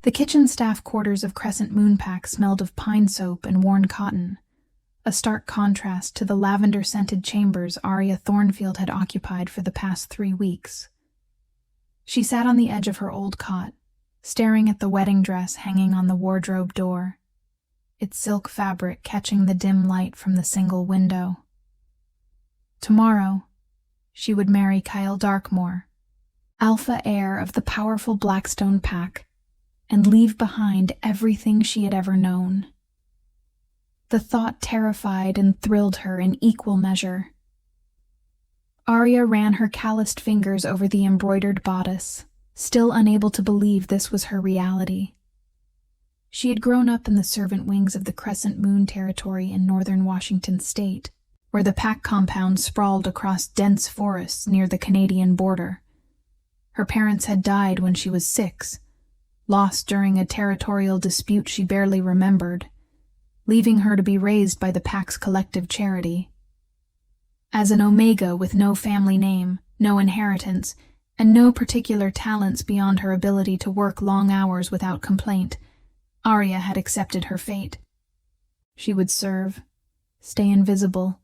The kitchen staff quarters of Crescent Moon Pack smelled of pine soap and worn cotton, a stark contrast to the lavender-scented chambers Arya Thornfield had occupied for the past 3 weeks. She sat on the edge of her old cot, staring at the wedding dress hanging on the wardrobe door, its silk fabric catching the dim light from the single window. Tomorrow, she would marry Kyle Darkmoor, alpha heir of the powerful Blackstone Pack, and leave behind everything she had ever known. The thought terrified and thrilled her in equal measure. Arya ran her calloused fingers over the embroidered bodice, still unable to believe this was her reality. She had grown up in the servant wings of the Crescent Moon territory in northern Washington state, where the Pack compound sprawled across dense forests near the Canadian border. Her parents had died when she was 6, lost during a territorial dispute she barely remembered, leaving her to be raised by the Pack's collective charity. As an Omega with no family name, no inheritance, and no particular talents beyond her ability to work long hours without complaint, Arya had accepted her fate. She would serve, stay invisible,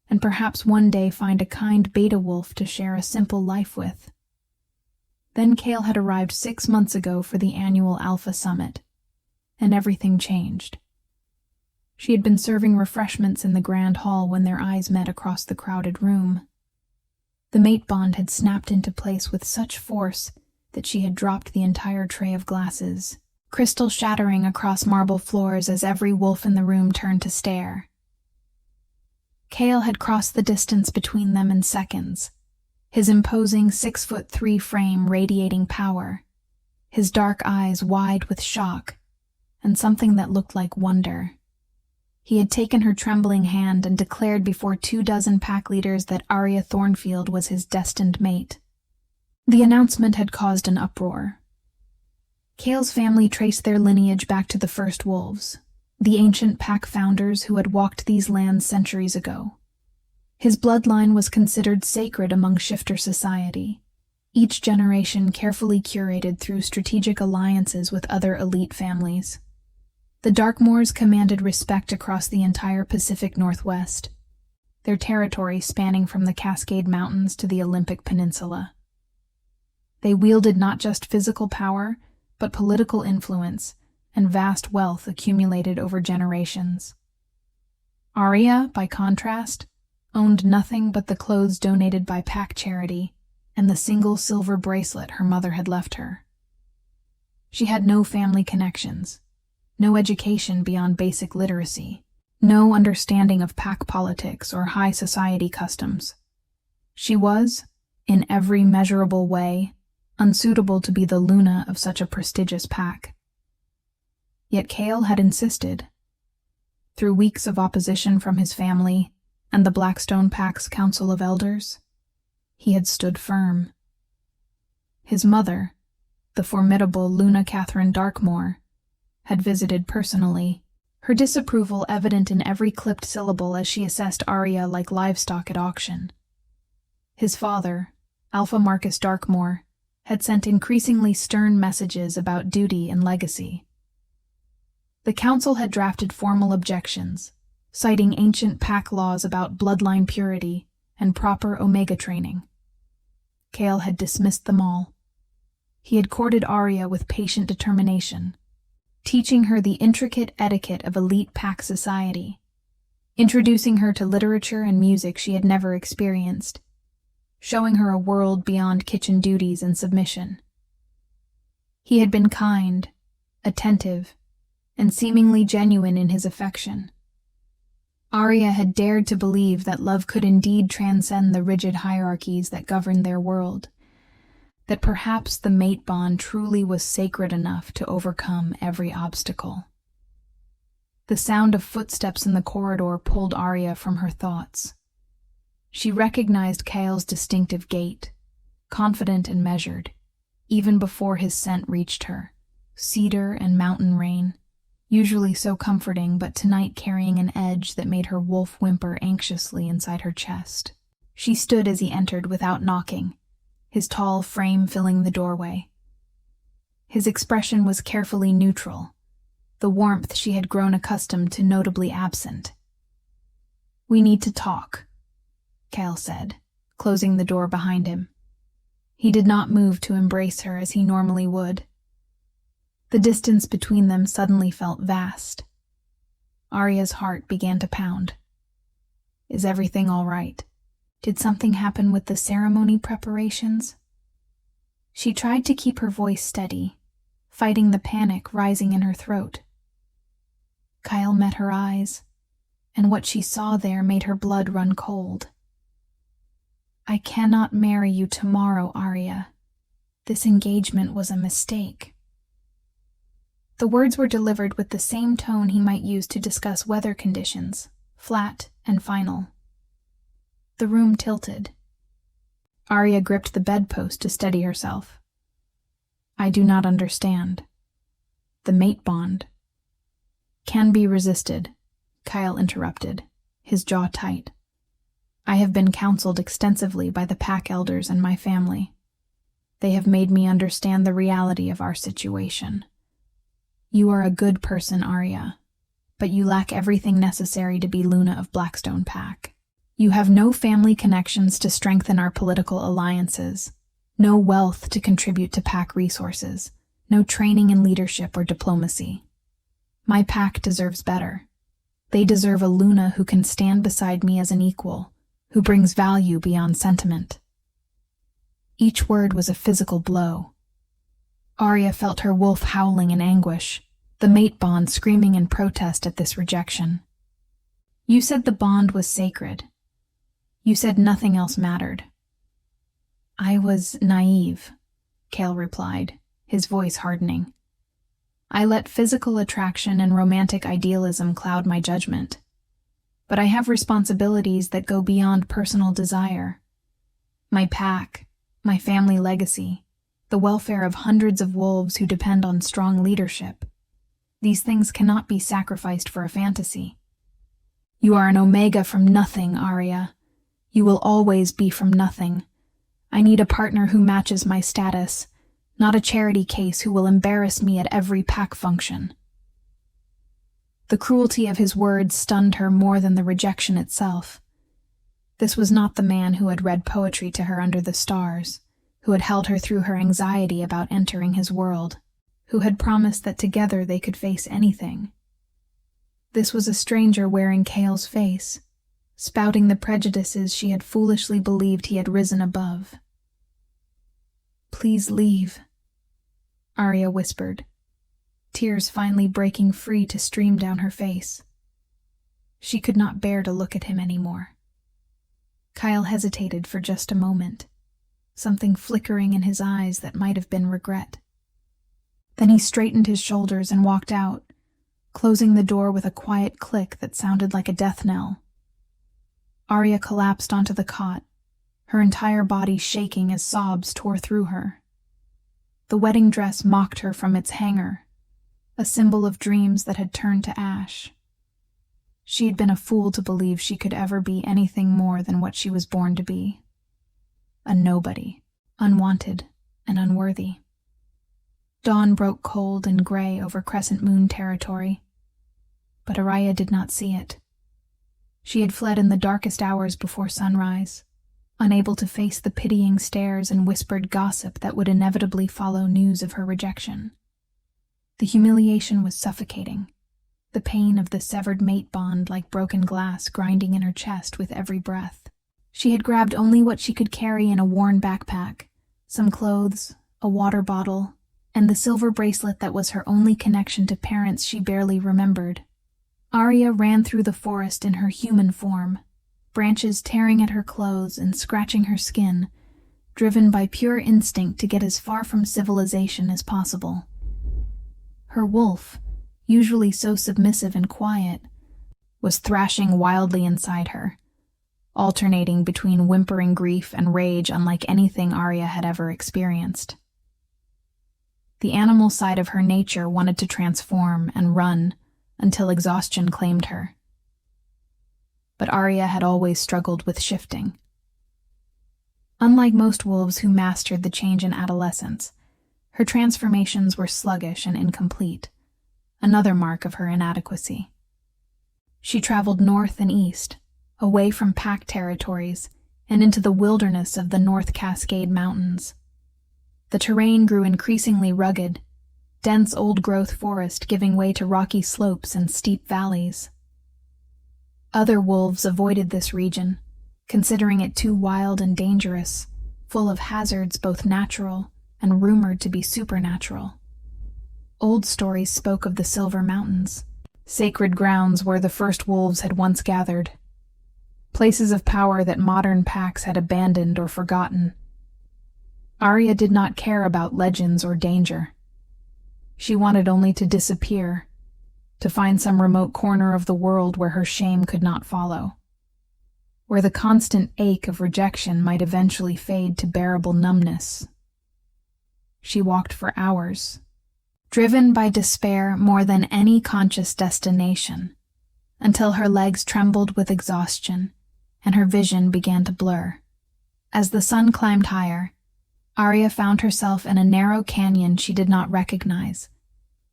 and perhaps one day find a kind beta wolf to share a simple life with. Then Kale had arrived 6 months ago for the annual Alpha Summit, and everything changed. She had been serving refreshments in the grand hall when their eyes met across the crowded room. The mate bond had snapped into place with such force that she had dropped the entire tray of glasses, crystal shattering across marble floors as every wolf in the room turned to stare. Kale had crossed the distance between them in seconds, his imposing 6'3" frame radiating power, his dark eyes wide with shock, and something that looked like wonder. He had taken her trembling hand and declared before 24 pack leaders that Arya Thornfield was his destined mate. The announcement had caused an uproar. Kale's family traced their lineage back to the first wolves, the ancient pack founders who had walked these lands centuries ago. His bloodline was considered sacred among shifter society, each generation carefully curated through strategic alliances with other elite families. The Darkmoors commanded respect across the entire Pacific Northwest, their territory spanning from the Cascade Mountains to the Olympic Peninsula. They wielded not just physical power, but political influence and vast wealth accumulated over generations. Arya, by contrast, owned nothing but the clothes donated by Pack Charity and the single silver bracelet her mother had left her. She had no family connections, no education beyond basic literacy, no understanding of Pack politics or high society customs. She was, in every measurable way, unsuitable to be the Luna of such a prestigious pack. Yet Kale had insisted. Through weeks of opposition from his family and the Blackstone Pack's Council of Elders, he had stood firm. His mother, the formidable Luna Catherine Darkmoor, had visited personally, her disapproval evident in every clipped syllable as she assessed Arya like livestock at auction. His father, Alpha Marcus Darkmoor, had sent increasingly stern messages about duty and legacy. The council had drafted formal objections, citing ancient pack laws about bloodline purity and proper Omega training. Kale had dismissed them all. He had courted Arya with patient determination, teaching her the intricate etiquette of elite pack society, introducing her to literature and music she had never experienced, showing her a world beyond kitchen duties and submission. He had been kind, attentive, and seemingly genuine in his affection. Arya had dared to believe that love could indeed transcend the rigid hierarchies that governed their world, that perhaps the mate bond truly was sacred enough to overcome every obstacle. The sound of footsteps in the corridor pulled Arya from her thoughts. She recognized Kale's distinctive gait, confident and measured, even before his scent reached her. Cedar and mountain rain, usually so comforting, but tonight carrying an edge that made her wolf whimper anxiously inside her chest. She stood as he entered without knocking, his tall frame filling the doorway. His expression was carefully neutral, the warmth she had grown accustomed to notably absent. "We need to talk," Kyle said, closing the door behind him. He did not move to embrace her as he normally would. The distance between them suddenly felt vast. Arya's heart began to pound. Is everything all right? Did something happen with the ceremony preparations? She tried to keep her voice steady, fighting the panic rising in her throat. Kyle met her eyes, and what she saw there made her blood run cold. "I cannot marry you tomorrow, Arya. This engagement was a mistake." The words were delivered with the same tone he might use to discuss weather conditions, flat and final. The room tilted. Arya gripped the bedpost to steady herself. "I do not understand. The mate bond." "Can be resisted," Kyle interrupted, his jaw tight. "I have been counseled extensively by the pack elders and my family. They have made me understand the reality of our situation. You are a good person, Arya, but you lack everything necessary to be Luna of Blackstone Pack. You have no family connections to strengthen our political alliances, no wealth to contribute to pack resources, no training in leadership or diplomacy. My pack deserves better. They deserve a Luna who can stand beside me as an equal, who brings value beyond sentiment." Each word was a physical blow. Arya felt her wolf howling in anguish, the mate bond screaming in protest at this rejection. "You said the bond was sacred. You said nothing else mattered." "I was naive," Kale replied, his voice hardening. "I let physical attraction and romantic idealism cloud my judgment. But I have responsibilities that go beyond personal desire. My pack, my family legacy, the welfare of hundreds of wolves who depend on strong leadership. These things cannot be sacrificed for a fantasy. You are an omega from nothing, Arya. You will always be from nothing. I need a partner who matches my status, not a charity case who will embarrass me at every pack function." The cruelty of his words stunned her more than the rejection itself. This was not the man who had read poetry to her under the stars, who had held her through her anxiety about entering his world, who had promised that together they could face anything. This was a stranger wearing Kale's face, spouting the prejudices she had foolishly believed he had risen above. "Please leave," Arya whispered, tears finally breaking free to stream down her face. She could not bear to look at him anymore. Kyle hesitated for just a moment, something flickering in his eyes that might have been regret. Then he straightened his shoulders and walked out, closing the door with a quiet click that sounded like a death knell. Arya collapsed onto the cot, her entire body shaking as sobs tore through her. The wedding dress mocked her from its hanger, a symbol of dreams that had turned to ash. She had been a fool to believe she could ever be anything more than what she was born to be. A nobody, unwanted and unworthy. Dawn broke cold and gray over Crescent Moon territory, but Arya did not see it. She had fled in the darkest hours before sunrise, unable to face the pitying stares and whispered gossip that would inevitably follow news of her rejection. The humiliation was suffocating, the pain of the severed mate bond like broken glass grinding in her chest with every breath. She had grabbed only what she could carry in a worn backpack, some clothes, a water bottle, and the silver bracelet that was her only connection to parents she barely remembered. Arya ran through the forest in her human form, branches tearing at her clothes and scratching her skin, driven by pure instinct to get as far from civilization as possible. Her wolf, usually so submissive and quiet, was thrashing wildly inside her, alternating between whimpering grief and rage unlike anything Arya had ever experienced. The animal side of her nature wanted to transform and run until exhaustion claimed her. But Arya had always struggled with shifting. Unlike most wolves who mastered the change in adolescence, Her transformations were sluggish and incomplete, another mark of her inadequacy. She traveled north and east, away from pack territories, and into the wilderness of the North Cascade Mountains. The terrain grew increasingly rugged, dense old-growth forest giving way to rocky slopes and steep valleys. Other wolves avoided this region, considering it too wild and dangerous, full of hazards both natural and rumored to be supernatural. Old stories spoke of the Silver Mountains, sacred grounds where the first wolves had once gathered, places of power that modern packs had abandoned or forgotten. Arya did not care about legends or danger. She wanted only to disappear, to find some remote corner of the world where her shame could not follow, where the constant ache of rejection might eventually fade to bearable numbness. She walked for hours, driven by despair more than any conscious destination, until her legs trembled with exhaustion and her vision began to blur. As the sun climbed higher, Arya found herself in a narrow canyon she did not recognize,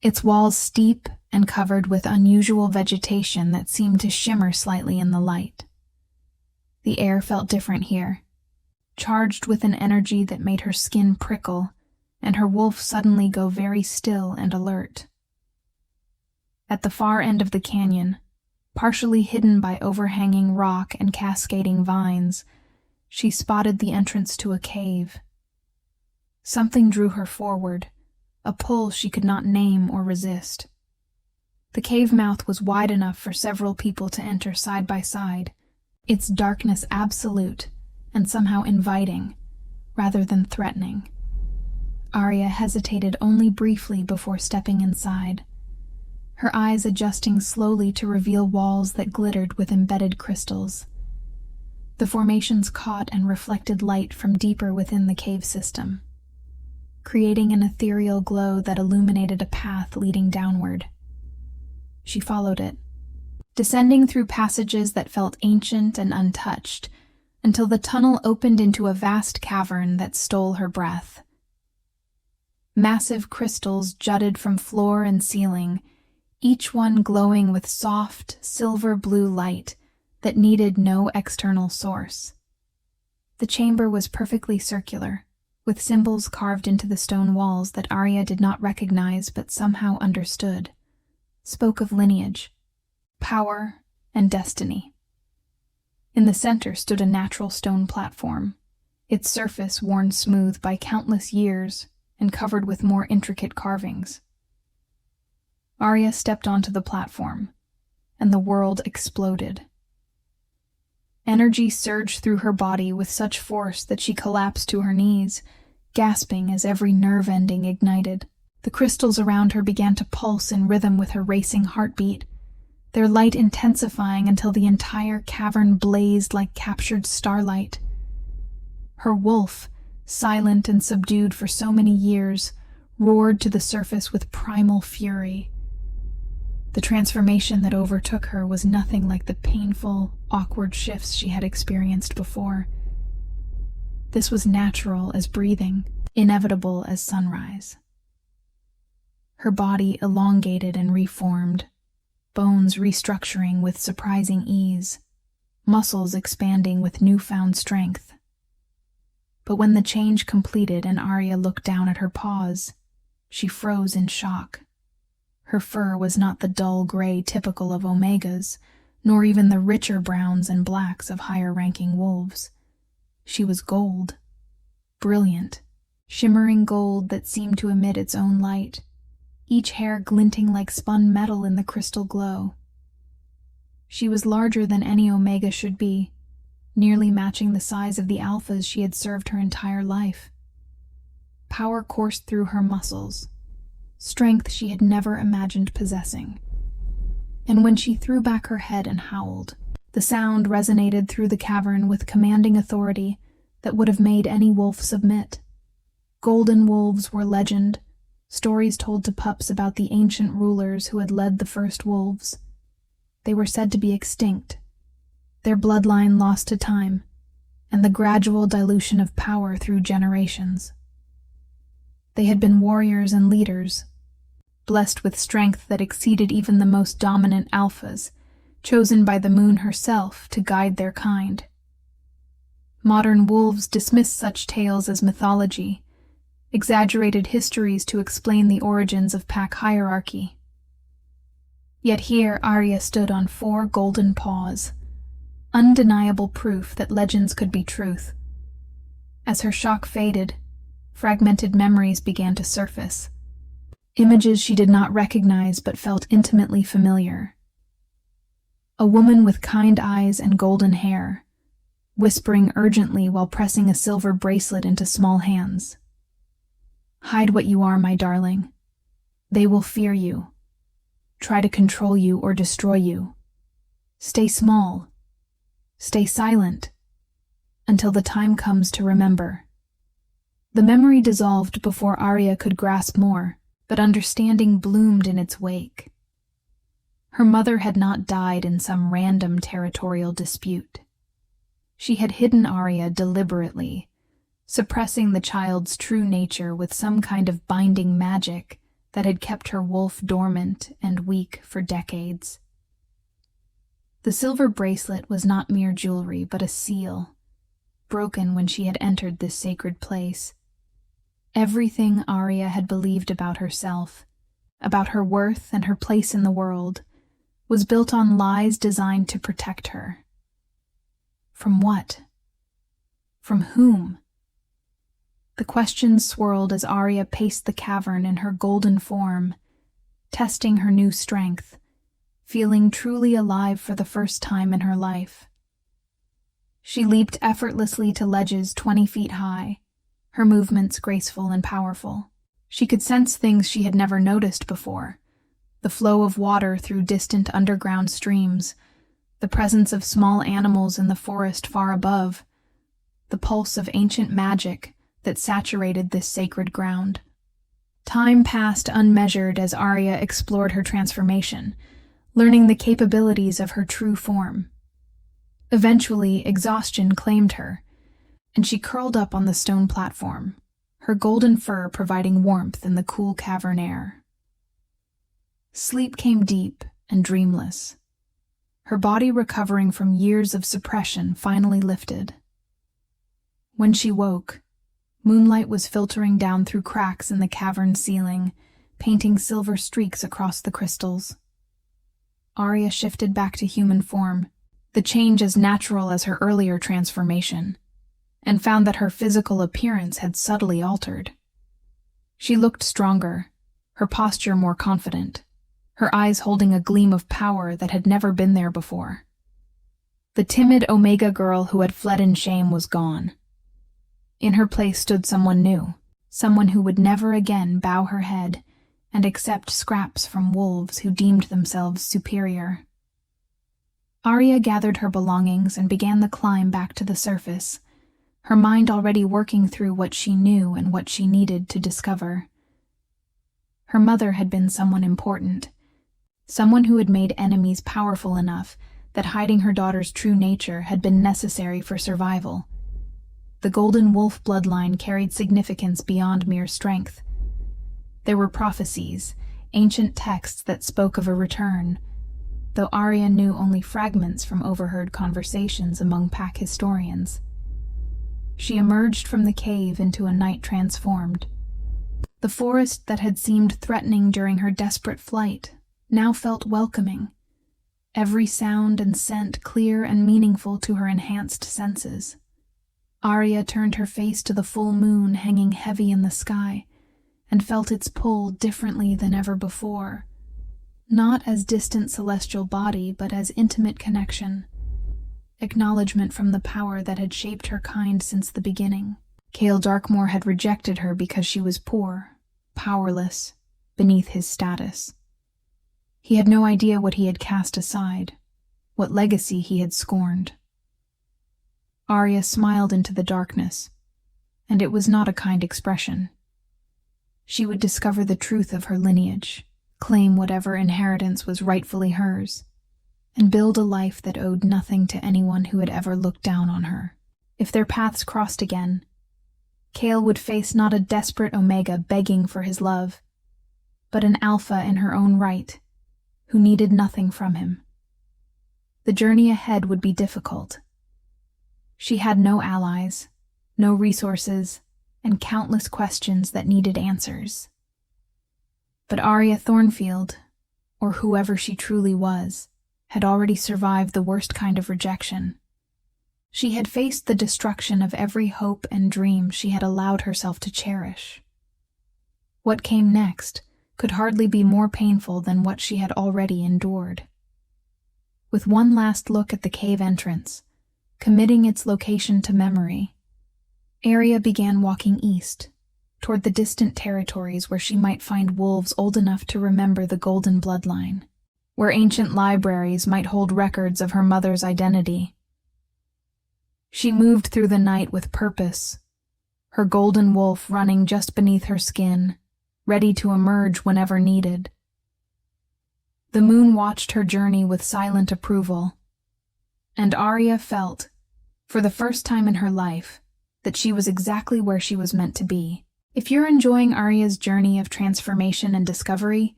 its walls steep and covered with unusual vegetation that seemed to shimmer slightly in the light. The air felt different here, charged with an energy that made her skin prickle and her wolf suddenly go very still and alert. At the far end of the canyon, partially hidden by overhanging rock and cascading vines, she spotted the entrance to a cave. Something drew her forward, a pull she could not name or resist. The cave mouth was wide enough for several people to enter side by side, its darkness absolute and somehow inviting, rather than threatening. Arya hesitated only briefly before stepping inside, her eyes adjusting slowly to reveal walls that glittered with embedded crystals. The formations caught and reflected light from deeper within the cave system, creating an ethereal glow that illuminated a path leading downward. She followed it, descending through passages that felt ancient and untouched, until the tunnel opened into a vast cavern that stole her breath. Massive crystals jutted from floor and ceiling, each one glowing with soft, silver-blue light that needed no external source. The chamber was perfectly circular, with symbols carved into the stone walls that Arya did not recognize but somehow understood, spoke of lineage, power, and destiny. In the center stood a natural stone platform, its surface worn smooth by countless years and covered with more intricate carvings. Arya stepped onto the platform, and the world exploded. Energy surged through her body with such force that she collapsed to her knees, gasping as every nerve ending ignited. The crystals around her began to pulse in rhythm with her racing heartbeat, their light intensifying until the entire cavern blazed like captured starlight. Her wolf, silent and subdued for so many years, roared to the surface with primal fury. The transformation that overtook her was nothing like the painful, awkward shifts she had experienced before. This was natural as breathing, inevitable as sunrise. Her body elongated and reformed, bones restructuring with surprising ease, muscles expanding with newfound strength. But when the change completed and Arya looked down at her paws, she froze in shock. Her fur was not the dull gray typical of Omegas, nor even the richer browns and blacks of higher-ranking wolves. She was gold, brilliant, shimmering gold that seemed to emit its own light, each hair glinting like spun metal in the crystal glow. She was larger than any Omega should be, nearly matching the size of the alphas she had served her entire life. Power coursed through her muscles, strength she had never imagined possessing. And when she threw back her head and howled, the sound resonated through the cavern with commanding authority that would have made any wolf submit. Golden wolves were legend, stories told to pups about the ancient rulers who had led the first wolves. They were said to be extinct, their bloodline lost to time, and the gradual dilution of power through generations. They had been warriors and leaders, blessed with strength that exceeded even the most dominant alphas, chosen by the moon herself to guide their kind. Modern wolves dismiss such tales as mythology, exaggerated histories to explain the origins of pack hierarchy. Yet here Arya stood on 4 golden paws, undeniable proof that legends could be truth. As her shock faded, fragmented memories began to surface. Images she did not recognize but felt intimately familiar. A woman with kind eyes and golden hair, whispering urgently while pressing a silver bracelet into small hands. "Hide what you are, my darling. They will fear you, try to control you or destroy you. Stay small, stay silent, until the time comes to remember." The memory dissolved before Arya could grasp more, but understanding bloomed in its wake. Her mother had not died in some random territorial dispute. She had hidden Arya deliberately, suppressing the child's true nature with some kind of binding magic that had kept her wolf dormant and weak for decades. The silver bracelet was not mere jewelry, but a seal, broken when she had entered this sacred place. Everything Arya had believed about herself, about her worth and her place in the world, was built on lies designed to protect her. From what? From whom? The questions swirled as Arya paced the cavern in her golden form, testing her new strength, feeling truly alive for the first time in her life. She leaped effortlessly to ledges 20 feet high, her movements graceful and powerful. She could sense things she had never noticed before: the flow of water through distant underground streams, the presence of small animals in the forest far above, the pulse of ancient magic that saturated this sacred ground. Time passed unmeasured as Arya explored her transformation, learning the capabilities of her true form. Eventually, exhaustion claimed her, and she curled up on the stone platform, her golden fur providing warmth in the cool cavern air. Sleep came deep and dreamless. Her body, recovering from years of suppression, finally lifted. When she woke, moonlight was filtering down through cracks in the cavern ceiling, painting silver streaks across the crystals. Arya shifted back to human form, the change as natural as her earlier transformation, and found that her physical appearance had subtly altered. She looked stronger, her posture more confident, her eyes holding a gleam of power that had never been there before. The timid Omega girl who had fled in shame was gone. In her place stood someone new, someone who would never again bow her head and accept scraps from wolves who deemed themselves superior. Arya gathered her belongings and began the climb back to the surface, her mind already working through what she knew and what she needed to discover. Her mother had been someone important, someone who had made enemies powerful enough that hiding her daughter's true nature had been necessary for survival. The Golden Wolf bloodline carried significance beyond mere strength. There were prophecies, ancient texts that spoke of a return, though Arya knew only fragments from overheard conversations among pack historians. She emerged from the cave into a night transformed. The forest that had seemed threatening during her desperate flight now felt welcoming, every sound and scent clear and meaningful to her enhanced senses. Arya turned her face to the full moon hanging heavy in the sky, and felt its pull differently than ever before, not as distant celestial body, but as intimate connection, acknowledgement from the power that had shaped her kind since the beginning. Cale Darkmoor had rejected her because she was poor, powerless, beneath his status. He had no idea what he had cast aside, what legacy he had scorned. Arya smiled into the darkness, and it was not a kind expression. She would discover the truth of her lineage, claim whatever inheritance was rightfully hers, and build a life that owed nothing to anyone who had ever looked down on her. If their paths crossed again, Kale would face not a desperate Omega begging for his love, but an Alpha in her own right, who needed nothing from him. The journey ahead would be difficult. She had no allies, no resources, and countless questions that needed answers. But Arya Thornfield, or whoever she truly was, had already survived the worst kind of rejection. She had faced the destruction of every hope and dream she had allowed herself to cherish. What came next could hardly be more painful than what she had already endured. With one last look at the cave entrance, committing its location to memory, Arya began walking east, toward the distant territories where she might find wolves old enough to remember the Golden Bloodline, where ancient libraries might hold records of her mother's identity. She moved through the night with purpose, her golden wolf running just beneath her skin, ready to emerge whenever needed. The moon watched her journey with silent approval, and Arya felt, for the first time in her life, that she was exactly where she was meant to be. If you're enjoying Arya's journey of transformation and discovery,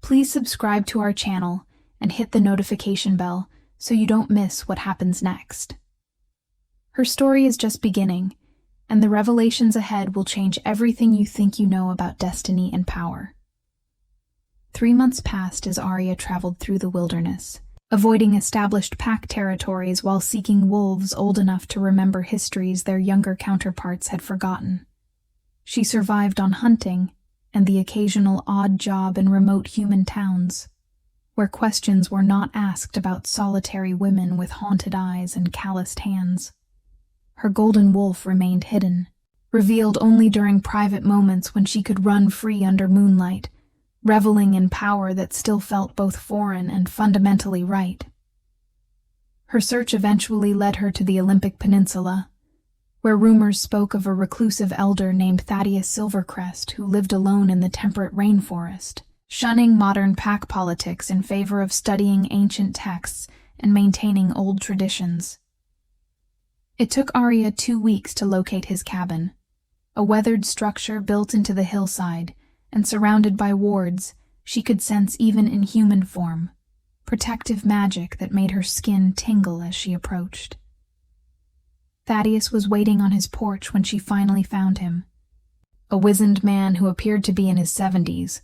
please subscribe to our channel and hit the notification bell so you don't miss what happens next. Her story is just beginning, and the revelations ahead will change everything you think you know about destiny and power. 3 months passed as Arya traveled through the wilderness, avoiding established pack territories while seeking wolves old enough to remember histories their younger counterparts had forgotten. She survived on hunting and the occasional odd job in remote human towns, where questions were not asked about solitary women with haunted eyes and calloused hands. Her golden wolf remained hidden, revealed only during private moments when she could run free under moonlight, reveling in power that still felt both foreign and fundamentally right. Her search eventually led her to the Olympic Peninsula, where rumors spoke of a reclusive elder named Thaddeus Silvercrest who lived alone in the temperate rainforest, shunning modern pack politics in favor of studying ancient texts and maintaining old traditions. It took Arya 2 weeks to locate his cabin, a weathered structure built into the hillside and surrounded by wards she could sense even in human form, protective magic that made her skin tingle as she approached. Thaddeus was waiting on his porch when she finally found him, a wizened man who appeared to be in his 70s,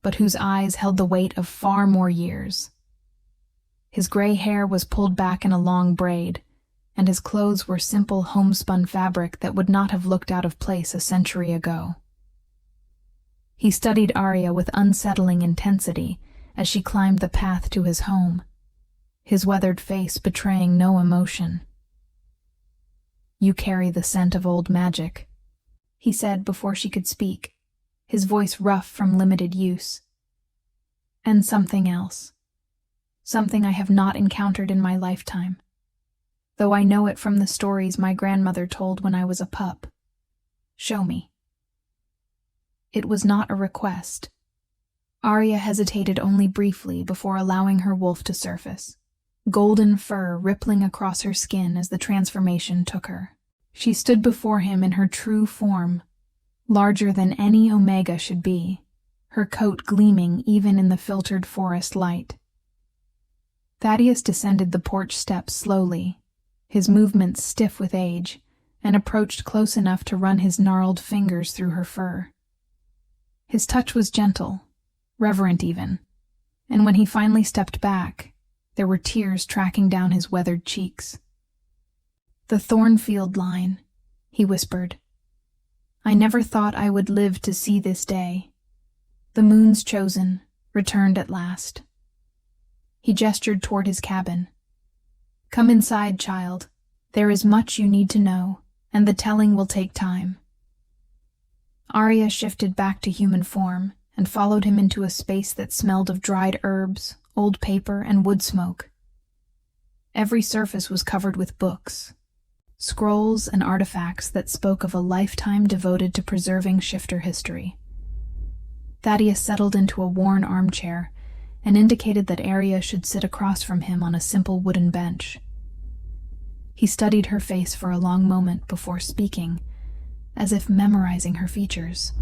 but whose eyes held the weight of far more years. His gray hair was pulled back in a long braid, and his clothes were simple homespun fabric that would not have looked out of place a century ago. He studied Arya with unsettling intensity as she climbed the path to his home, his weathered face betraying no emotion. "You carry the scent of old magic," he said before she could speak, his voice rough from limited use. "And something else. Something I have not encountered in my lifetime, though I know it from the stories my grandmother told when I was a pup. Show me." It was not a request. Arya hesitated only briefly before allowing her wolf to surface, golden fur rippling across her skin as the transformation took her. She stood before him in her true form, larger than any Omega should be, her coat gleaming even in the filtered forest light. Thaddeus descended the porch steps slowly, his movements stiff with age, and approached close enough to run his gnarled fingers through her fur. His touch was gentle, reverent even, and when he finally stepped back, there were tears tracking down his weathered cheeks. "The Thornfield line," he whispered. "I never thought I would live to see this day. The moon's chosen, returned at last." He gestured toward his cabin. "Come inside, child. There is much you need to know, and the telling will take time." Arya shifted back to human form and followed him into a space that smelled of dried herbs, old paper, and wood smoke. Every surface was covered with books, scrolls and artifacts that spoke of a lifetime devoted to preserving shifter history. Thaddeus settled into a worn armchair and indicated that Arya should sit across from him on a simple wooden bench. He studied her face for a long moment before speaking, as if memorizing her features.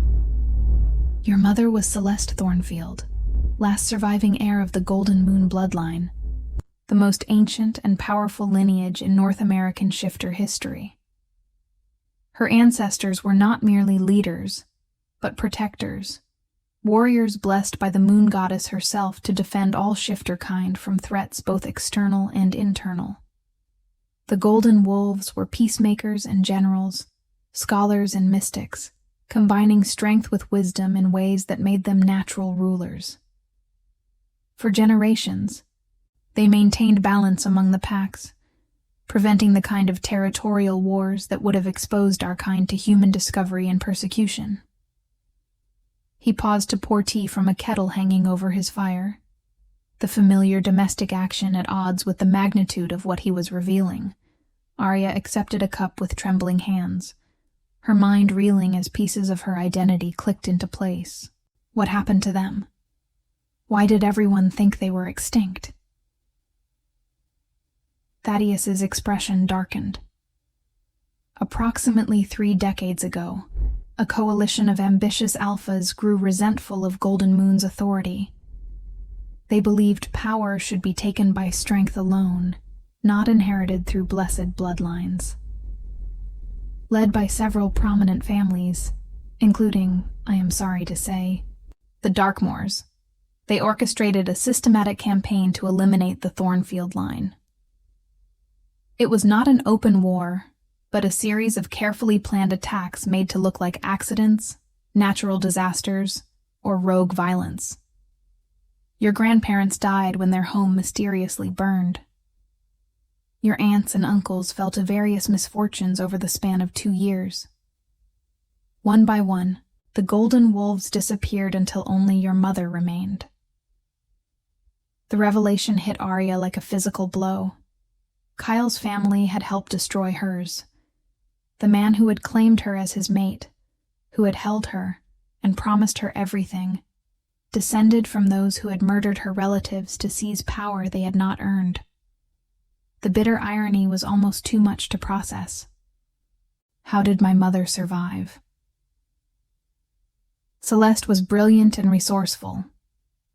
Your mother was Celeste Thornfield, last surviving heir of the Golden Moon bloodline, the most ancient and powerful lineage in North American shifter history. Her ancestors were not merely leaders, but protectors, warriors blessed by the moon goddess herself to defend all shifter kind from threats both external and internal. The Golden Wolves were peacemakers and generals, scholars and mystics, combining strength with wisdom in ways that made them natural rulers. For generations, they maintained balance among the packs, preventing the kind of territorial wars that would have exposed our kind to human discovery and persecution. He paused to pour tea from a kettle hanging over his fire, the familiar domestic action at odds with the magnitude of what he was revealing. Arya accepted a cup with trembling hands, her mind reeling as pieces of her identity clicked into place. What happened to them? Why did everyone think they were extinct? Thaddeus's expression darkened. Approximately 3 decades ago, a coalition of ambitious alphas grew resentful of Golden Moon's authority. They believed power should be taken by strength alone, not inherited through blessed bloodlines. Led by several prominent families, including, I am sorry to say, the Darkmoors, they orchestrated a systematic campaign to eliminate the Thornfield line. It was not an open war, but a series of carefully planned attacks made to look like accidents, natural disasters, or rogue violence. Your grandparents died when their home mysteriously burned. Your aunts and uncles fell to various misfortunes over the span of 2 years. One by one, the Golden Wolves disappeared until only your mother remained. The revelation hit Arya like a physical blow. Kyle's family had helped destroy hers. The man who had claimed her as his mate, who had held her and promised her everything, descended from those who had murdered her relatives to seize power they had not earned. The bitter irony was almost too much to process. How did my mother survive? Celeste was brilliant and resourceful.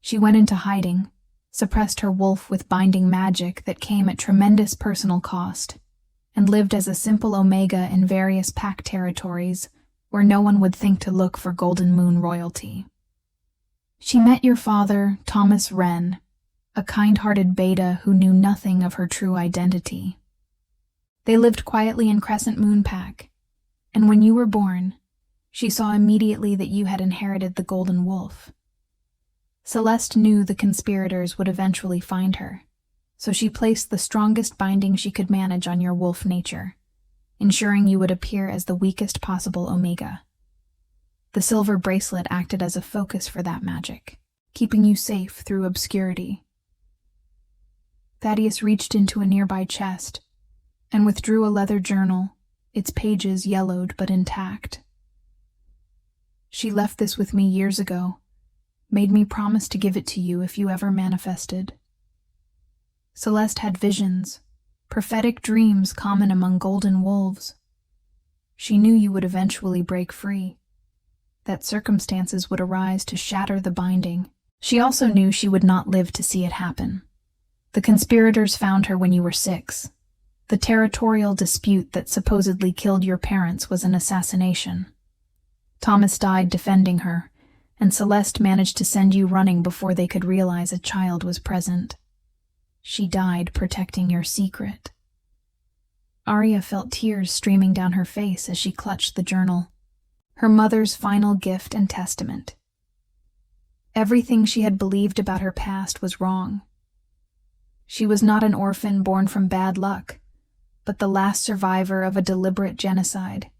She went into hiding, suppressed her wolf with binding magic that came at tremendous personal cost, and lived as a simple Omega in various pack territories where no one would think to look for Golden Moon royalty. She met your father, Thomas Wren, a kind-hearted beta who knew nothing of her true identity. They lived quietly in Crescent Moon Pack, and when you were born, she saw immediately that you had inherited the Golden Wolf. Celeste knew the conspirators would eventually find her, so she placed the strongest binding she could manage on your wolf nature, ensuring you would appear as the weakest possible Omega. The silver bracelet acted as a focus for that magic, keeping you safe through obscurity. Thaddeus reached into a nearby chest and withdrew a leather journal, its pages yellowed but intact. She left this with me years ago, made me promise to give it to you if you ever manifested. Celeste had visions, prophetic dreams common among Golden Wolves. She knew you would eventually break free, that circumstances would arise to shatter the binding. She also knew she would not live to see it happen. The conspirators found her when you were 6. The territorial dispute that supposedly killed your parents was an assassination. Thomas died defending her, and Celeste managed to send you running before they could realize a child was present. She died protecting your secret. Arya felt tears streaming down her face as she clutched the journal, her mother's final gift and testament. Everything she had believed about her past was wrong. She was not an orphan born from bad luck, but the last survivor of a deliberate genocide,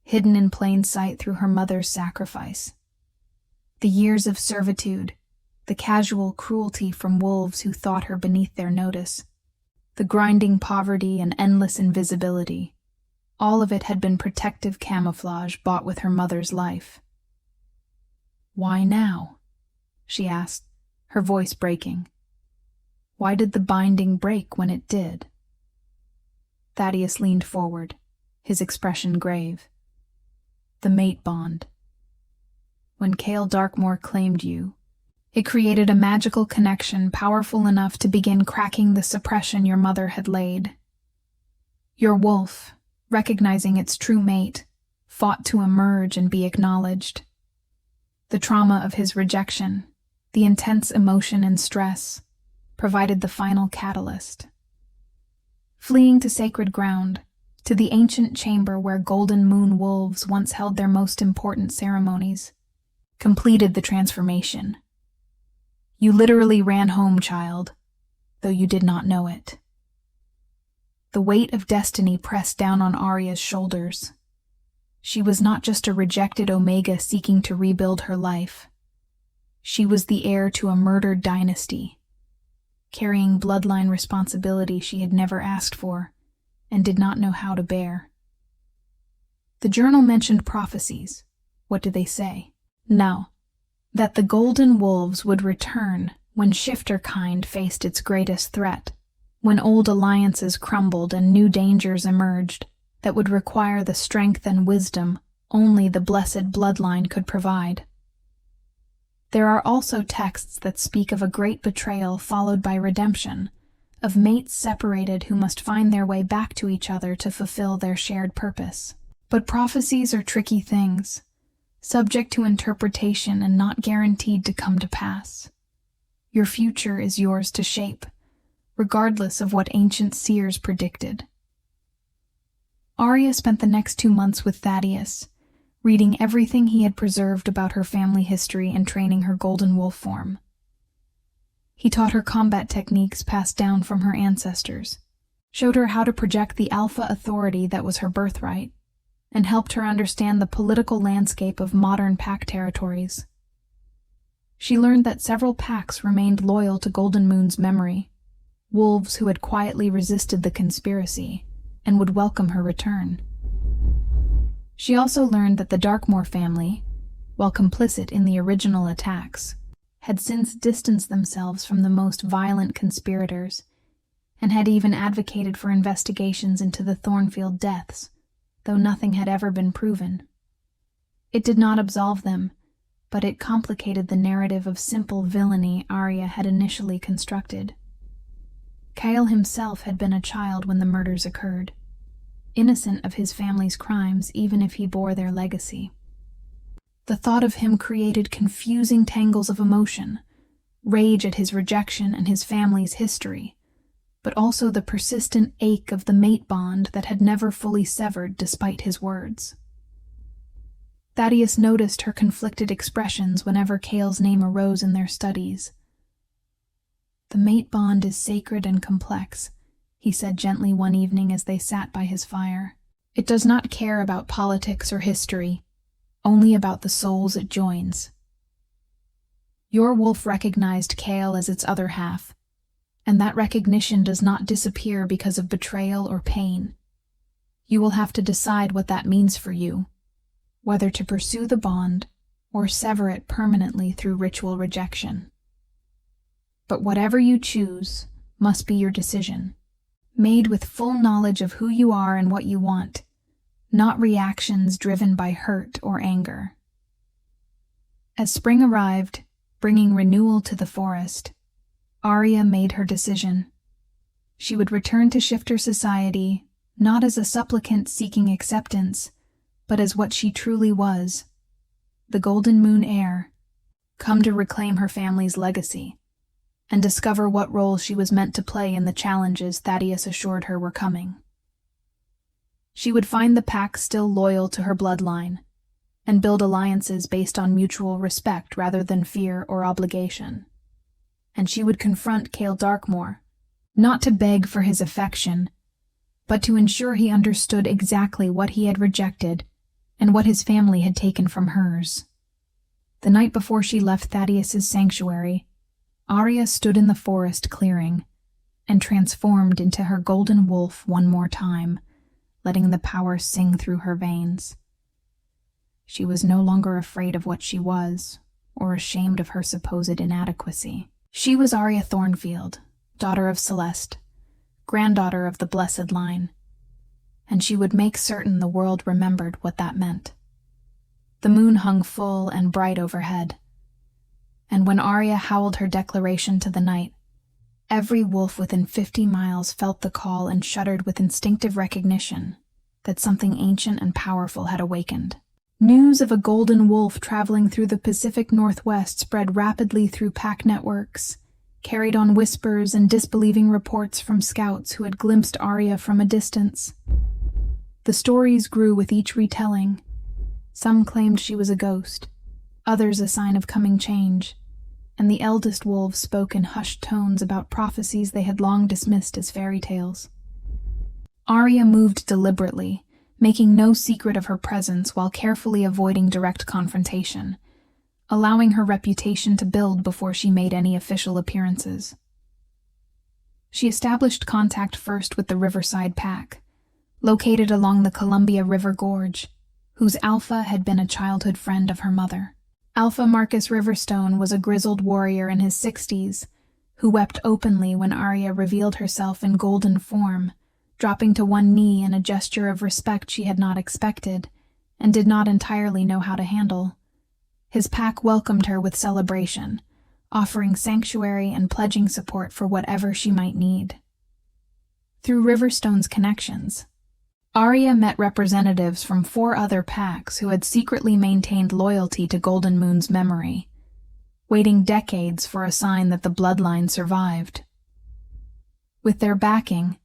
hidden in plain sight through her mother's sacrifice. The years of servitude, the casual cruelty from wolves who thought her beneath their notice, the grinding poverty and endless invisibility, all of it had been protective camouflage bought with her mother's life. "Why now?" she asked, her voice breaking. "Why did the binding break when it did?" Thaddeus leaned forward, his expression grave. The mate bond. When Cale Darkmoor claimed you, it created a magical connection powerful enough to begin cracking the suppression your mother had laid. Your wolf, recognizing its true mate, fought to emerge and be acknowledged. The trauma of his rejection, the intense emotion and stress, provided the final catalyst. Fleeing to sacred ground, to the ancient chamber where golden moon wolves once held their most important ceremonies, completed the transformation. You literally ran home, child, though you did not know it. The weight of destiny pressed down on Arya's shoulders. She was not just a rejected Omega seeking to rebuild her life. She was the heir to a murdered dynasty, carrying bloodline responsibility she had never asked for and did not know how to bear. The journal mentioned prophecies. What did they say? No. That the golden wolves would return when shifter-kind faced its greatest threat, when old alliances crumbled and new dangers emerged that would require the strength and wisdom only the blessed bloodline could provide. There are also texts that speak of a great betrayal followed by redemption, of mates separated who must find their way back to each other to fulfill their shared purpose. But prophecies are tricky things, subject to interpretation and not guaranteed to come to pass. Your future is yours to shape, regardless of what ancient seers predicted. Arya spent the next 2 months with Thaddeus, reading everything he had preserved about her family history and training her golden wolf form. He taught her combat techniques passed down from her ancestors, showed her how to project the alpha authority that was her birthright, and helped her understand the political landscape of modern pack territories. She learned that several packs remained loyal to Golden Moon's memory, wolves who had quietly resisted the conspiracy and would welcome her return. She also learned that the Darkmoor family, while complicit in the original attacks, had since distanced themselves from the most violent conspirators and had even advocated for investigations into the Thornfield deaths, though nothing had ever been proven. It did not absolve them, but it complicated the narrative of simple villainy Arya had initially constructed. Cale himself had been a child when the murders occurred, innocent of his family's crimes even if he bore their legacy. The thought of him created confusing tangles of emotion, rage at his rejection and his family's history, but also the persistent ache of the mate bond that had never fully severed despite his words. Thaddeus noticed her conflicted expressions whenever Cale's name arose in their studies. "The mate bond is sacred and complex," he said gently one evening as they sat by his fire. "It does not care about politics or history, only about the souls it joins." Your wolf recognized Cale as its other half, and that recognition does not disappear because of betrayal or pain. You will have to decide what that means for you, whether to pursue the bond or sever it permanently through ritual rejection. But whatever you choose must be your decision, made with full knowledge of who you are and what you want, not reactions driven by hurt or anger. As spring arrived, bringing renewal to the forest, Arya made her decision. She would return to shifter society, not as a supplicant seeking acceptance, but as what she truly was, the Golden Moon heir, come to reclaim her family's legacy, and discover what role she was meant to play in the challenges Thaddeus assured her were coming. She would find the pack still loyal to her bloodline, and build alliances based on mutual respect rather than fear or obligation. And she would confront Cale Darkmoor, not to beg for his affection, but to ensure he understood exactly what he had rejected and what his family had taken from hers. The night before she left Thaddeus's sanctuary, Arya stood in the forest clearing and transformed into her golden wolf one more time, letting the power sing through her veins. She was no longer afraid of what she was, or ashamed of her supposed inadequacy. She was Arya Thornfield, daughter of Celeste, granddaughter of the Blessed Line, and she would make certain the world remembered what that meant. The moon hung full and bright overhead. And when Arya howled her declaration to the night, every wolf within 50 miles felt the call and shuddered with instinctive recognition that something ancient and powerful had awakened. News of a golden wolf traveling through the Pacific Northwest spread rapidly through pack networks, carried on whispers and disbelieving reports from scouts who had glimpsed Arya from a distance. The stories grew with each retelling. Some claimed she was a ghost, others a sign of coming change, and the eldest wolves spoke in hushed tones about prophecies they had long dismissed as fairy tales. Arya moved deliberately, making no secret of her presence while carefully avoiding direct confrontation, allowing her reputation to build before she made any official appearances. She established contact first with the Riverside Pack, located along the Columbia River Gorge, whose Alpha had been a childhood friend of her mother. Alpha Marcus Riverstone was a grizzled warrior in his 60s, who wept openly when Arya revealed herself in golden form, dropping to one knee in a gesture of respect she had not expected, and did not entirely know how to handle. His pack welcomed her with celebration, offering sanctuary and pledging support for whatever she might need. Through Riverstone's connections, Arya met representatives from 4 other packs who had secretly maintained loyalty to Golden Moon's memory, waiting decades for a sign that the bloodline survived. With their backing,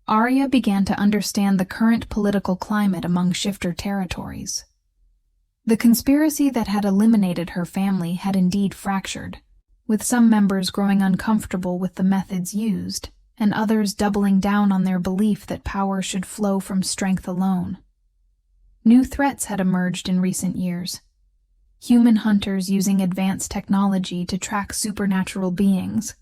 Arya began to understand the current political climate among shifter territories. The conspiracy that had eliminated her family had indeed fractured, with some members growing uncomfortable with the methods used, and others doubling down on their belief that power should flow from strength alone. New threats had emerged in recent years. Human hunters using advanced technology to track supernatural beings,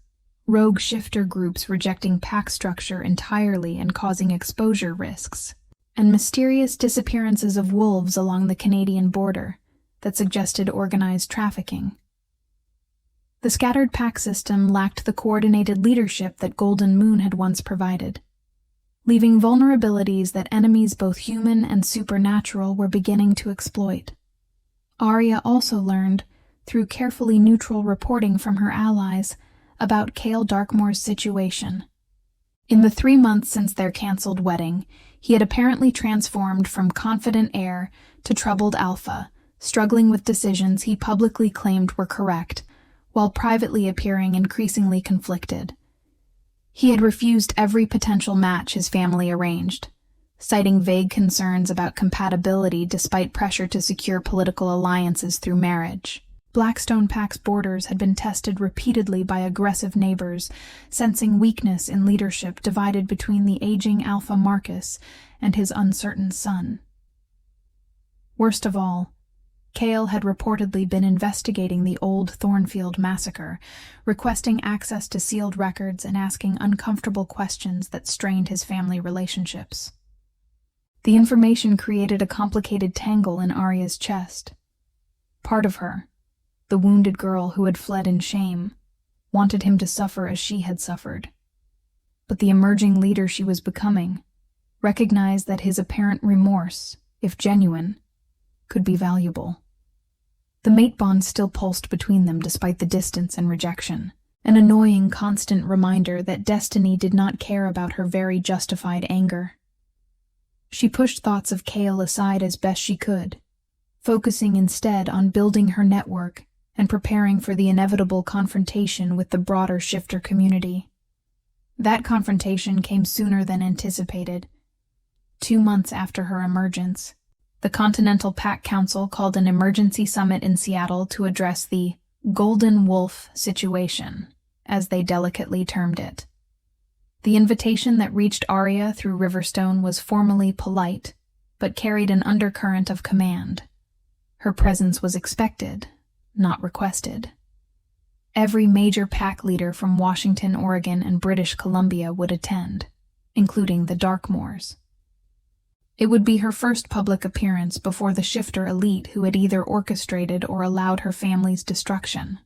rogue shifter groups rejecting pack structure entirely and causing exposure risks, and mysterious disappearances of wolves along the Canadian border that suggested organized trafficking. The scattered pack system lacked the coordinated leadership that Golden Moon had once provided, leaving vulnerabilities that enemies both human and supernatural were beginning to exploit. Arya also learned, through carefully neutral reporting from her allies, about Cale Darkmoor's situation. In the 3 months since their cancelled wedding, he had apparently transformed from confident heir to troubled alpha, struggling with decisions he publicly claimed were correct, while privately appearing increasingly conflicted. He had refused every potential match his family arranged, citing vague concerns about compatibility despite pressure to secure political alliances through marriage. Blackstone Pack's borders had been tested repeatedly by aggressive neighbors, sensing weakness in leadership divided between the aging Alpha Marcus and his uncertain son. Worst of all, Cale had reportedly been investigating the old Thornfield massacre, requesting access to sealed records and asking uncomfortable questions that strained his family relationships. The information created a complicated tangle in Arya's chest. Part of her, the wounded girl who had fled in shame, wanted him to suffer as she had suffered. But the emerging leader she was becoming recognized that his apparent remorse, if genuine, could be valuable. The mate bond still pulsed between them despite the distance and rejection, an annoying constant reminder that destiny did not care about her very justified anger. She pushed thoughts of Cale aside as best she could, focusing instead on building her network and preparing for the inevitable confrontation with the broader shifter community. That confrontation came sooner than anticipated. 2 months after her emergence, the Continental Pack Council called an emergency summit in Seattle to address the Golden Wolf situation, as they delicately termed it. The invitation that reached Arya through Riverstone was formally polite, but carried an undercurrent of command. Her presence was expected, not requested. Every major pack leader from Washington, Oregon, and British Columbia would attend, including the Darkmoors. It would be her first public appearance before the shifter elite who had either orchestrated or allowed her family's destruction.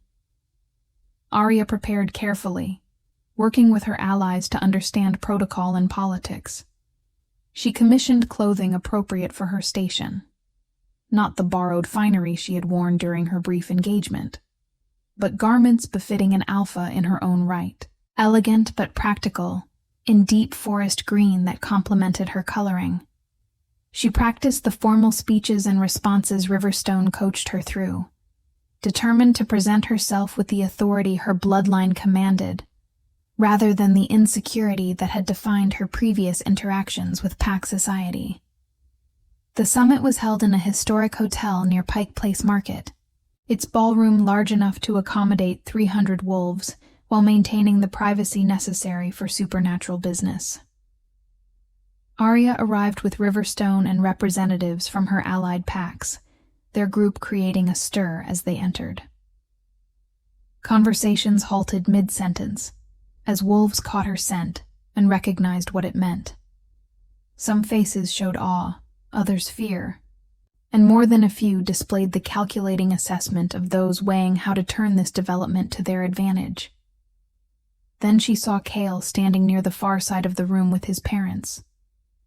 Arya prepared carefully, working with her allies to understand protocol and politics. She commissioned clothing appropriate for her station. not the borrowed finery she had worn during her brief engagement, but garments befitting an alpha in her own right, elegant but practical, in deep forest green that complemented her coloring. She practiced the formal speeches and responses Riverstone coached her through, determined to present herself with the authority her bloodline commanded, rather than the insecurity that had defined her previous interactions with Pack society. The summit was held in a historic hotel near Pike Place Market, its ballroom large enough to accommodate 300 wolves while maintaining the privacy necessary for supernatural business. Arya arrived with Riverstone and representatives from her allied packs, their group creating a stir as they entered. Conversations halted mid-sentence, as wolves caught her scent and recognized what it meant. Some faces showed awe, others fear, and more than a few displayed the calculating assessment of those weighing how to turn this development to their advantage. Then she saw Kale standing near the far side of the room with his parents,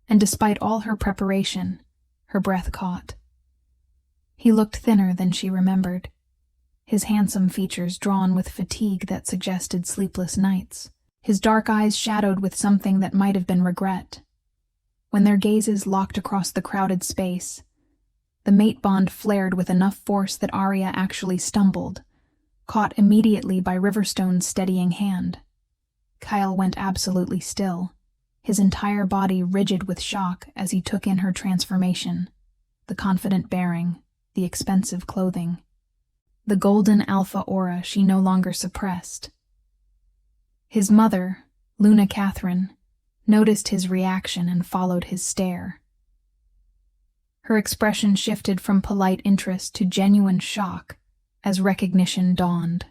and despite all her preparation, her breath caught. He looked thinner than she remembered, his handsome features drawn with fatigue that suggested sleepless nights, his dark eyes shadowed with something that might have been regret. When their gazes locked across the crowded space, the mate bond flared with enough force that Arya actually stumbled, caught immediately by Riverstone's steadying hand. Kyle went absolutely still, his entire body rigid with shock as he took in her transformation, the confident bearing, the expensive clothing, the golden alpha aura she no longer suppressed. His mother, Luna Catherine, noticed his reaction and followed his stare. Her expression shifted from polite interest to genuine shock as recognition dawned.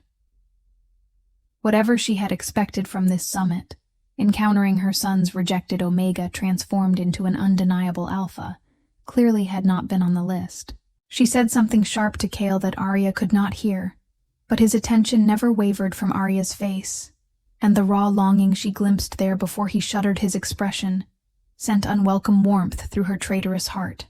Whatever she had expected from this summit, encountering her son's rejected Omega transformed into an undeniable Alpha, clearly had not been on the list. She said something sharp to Kale that Arya could not hear, but his attention never wavered from Arya's face, and the raw longing she glimpsed there before he shuttered his expression sent unwelcome warmth through her traitorous heart.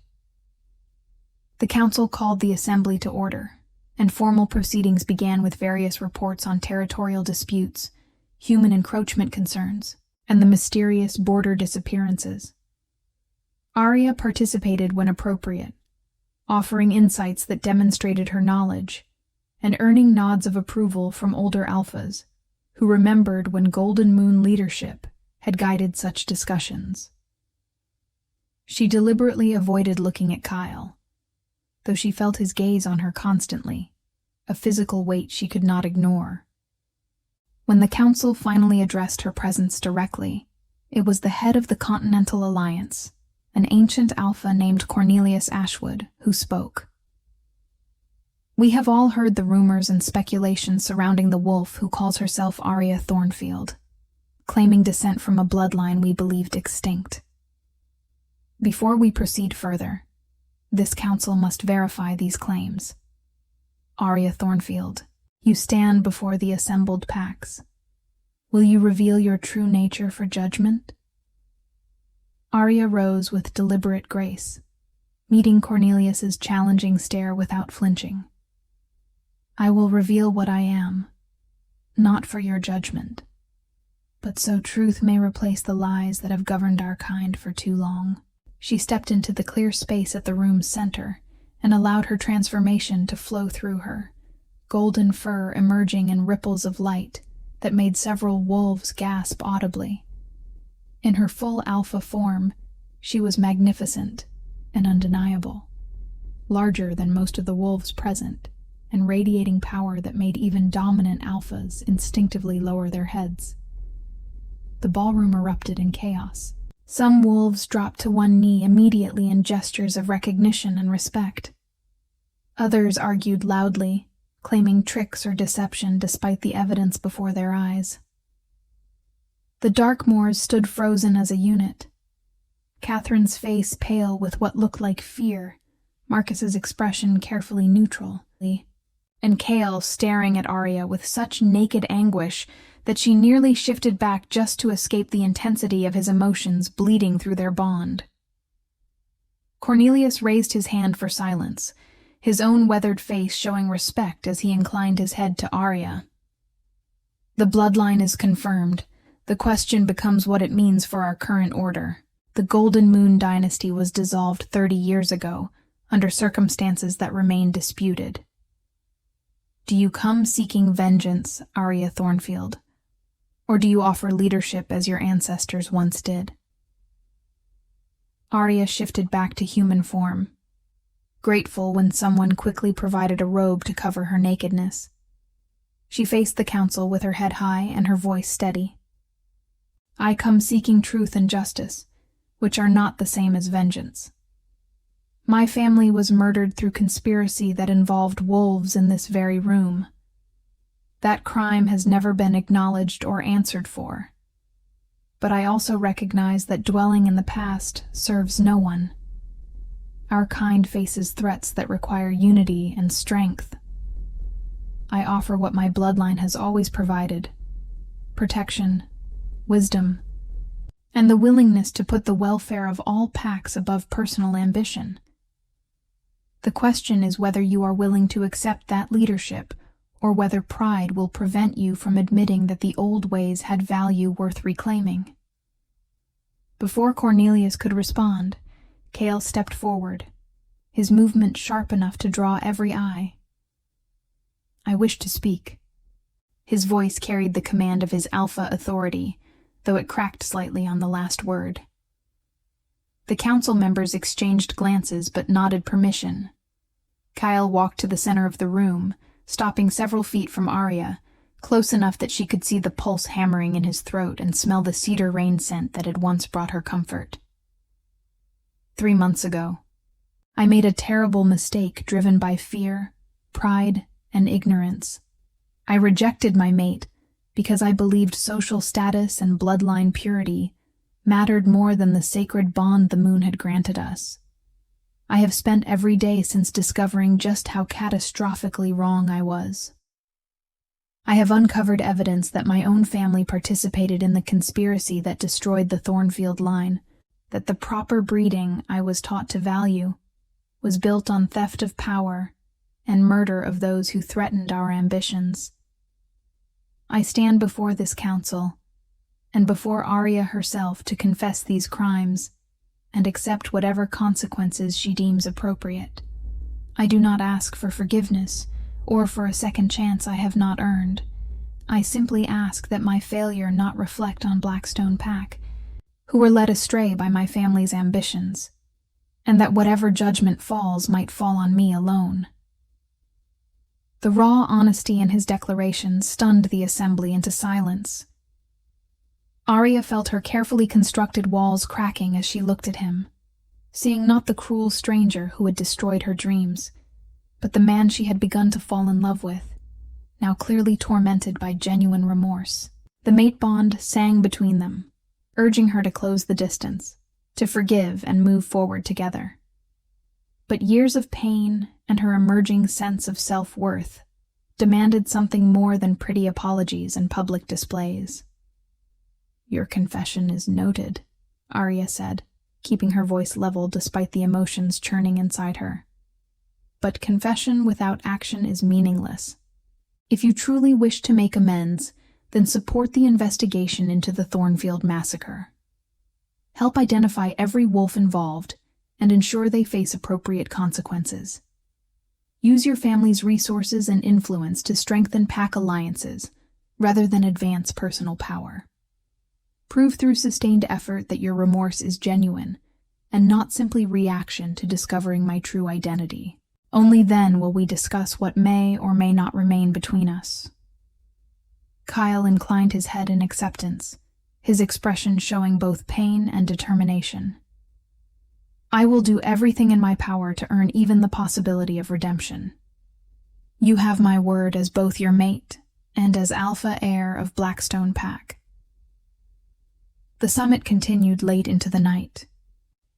The council called the assembly to order, and formal proceedings began with various reports on territorial disputes, human encroachment concerns, and the mysterious border disappearances. Arya participated when appropriate, offering insights that demonstrated her knowledge, and earning nods of approval from older alphas, who remembered when Golden Moon leadership had guided such discussions. She deliberately avoided looking at Kyle, though she felt his gaze on her constantly, a physical weight she could not ignore. When the council finally addressed her presence directly, it was the head of the Continental Alliance, an ancient alpha named Cornelius Ashwood, who spoke. "We have all heard the rumors and speculations surrounding the wolf who calls herself Arya Thornfield, claiming descent from a bloodline we believed extinct. Before we proceed further, this council must verify these claims. Arya Thornfield, you stand before the assembled packs. Will you reveal your true nature for judgment?" Arya rose with deliberate grace, meeting Cornelius's challenging stare without flinching. "I will reveal what I am, not for your judgment, but so truth may replace the lies that have governed our kind for too long." She stepped into the clear space at the room's center and allowed her transformation to flow through her, golden fur emerging in ripples of light that made several wolves gasp audibly. In her full alpha form, she was magnificent and undeniable, larger than most of the wolves present, and radiating power that made even dominant alphas instinctively lower their heads. The ballroom erupted in chaos. Some wolves dropped to one knee immediately in gestures of recognition and respect. Others argued loudly, claiming tricks or deception despite the evidence before their eyes. The Darkmoors stood frozen as a unit, Catherine's face pale with what looked like fear, Marcus's expression carefully neutral, and Kale staring at Arya with such naked anguish that she nearly shifted back just to escape the intensity of his emotions bleeding through their bond. Cornelius raised his hand for silence, his own weathered face showing respect as he inclined his head to Arya. The bloodline is confirmed. The question becomes what it means for our current order. The Golden Moon dynasty was dissolved 30 years ago, under circumstances that remain disputed. Do you come seeking vengeance, Arya Thornfield? Or do you offer leadership as your ancestors once did? Arya shifted back to human form, grateful when someone quickly provided a robe to cover her nakedness. She faced the council with her head high and her voice steady. I come seeking truth and justice, which are not the same as vengeance. My family was murdered through conspiracy that involved wolves in this very room. That crime has never been acknowledged or answered for. But I also recognize that dwelling in the past serves no one. Our kind faces threats that require unity and strength. I offer what my bloodline has always provided: protection, wisdom, and the willingness to put the welfare of all packs above personal ambition. The question is whether you are willing to accept that leadership, or whether pride will prevent you from admitting that the old ways had value worth reclaiming. Before Cornelius could respond, Cale stepped forward, his movement sharp enough to draw every eye. I wish to speak. His voice carried the command of his alpha authority, though it cracked slightly on the last word. The council members exchanged glances but nodded permission. Kyle walked to the center of the room, stopping several feet from Arya, close enough that she could see the pulse hammering in his throat and smell the cedar rain scent that had once brought her comfort. 3 months ago, I made a terrible mistake driven by fear, pride, and ignorance. I rejected my mate because I believed social status and bloodline purity mattered more than the sacred bond the moon had granted us. I have spent every day since discovering just how catastrophically wrong I was. I have uncovered evidence that my own family participated in the conspiracy that destroyed the Thornfield line, that the proper breeding I was taught to value was built on theft of power and murder of those who threatened our ambitions. I stand before this council, and before Arya herself, to confess these crimes and accept whatever consequences she deems appropriate. I do not ask for forgiveness or for a second chance I have not earned. I simply ask that my failure not reflect on Blackstone Pack, who were led astray by my family's ambitions, and that whatever judgment falls might fall on me alone. The raw honesty in his declaration stunned the assembly into silence. Arya felt her carefully constructed walls cracking as she looked at him, seeing not the cruel stranger who had destroyed her dreams, but the man she had begun to fall in love with, now clearly tormented by genuine remorse. The mate bond sang between them, urging her to close the distance, to forgive and move forward together. But years of pain and her emerging sense of self-worth demanded something more than pretty apologies and public displays. Your confession is noted, Arya said, keeping her voice level despite the emotions churning inside her. But confession without action is meaningless. If you truly wish to make amends, then support the investigation into the Thornfield massacre. Help identify every wolf involved and ensure they face appropriate consequences. Use your family's resources and influence to strengthen pack alliances rather than advance personal power. Prove through sustained effort that your remorse is genuine and not simply reaction to discovering my true identity. Only then will we discuss what may or may not remain between us. Kyle inclined his head in acceptance, his expression showing both pain and determination. I will do everything in my power to earn even the possibility of redemption. You have my word as both your mate and as alpha heir of Blackstone Pack. The summit continued late into the night,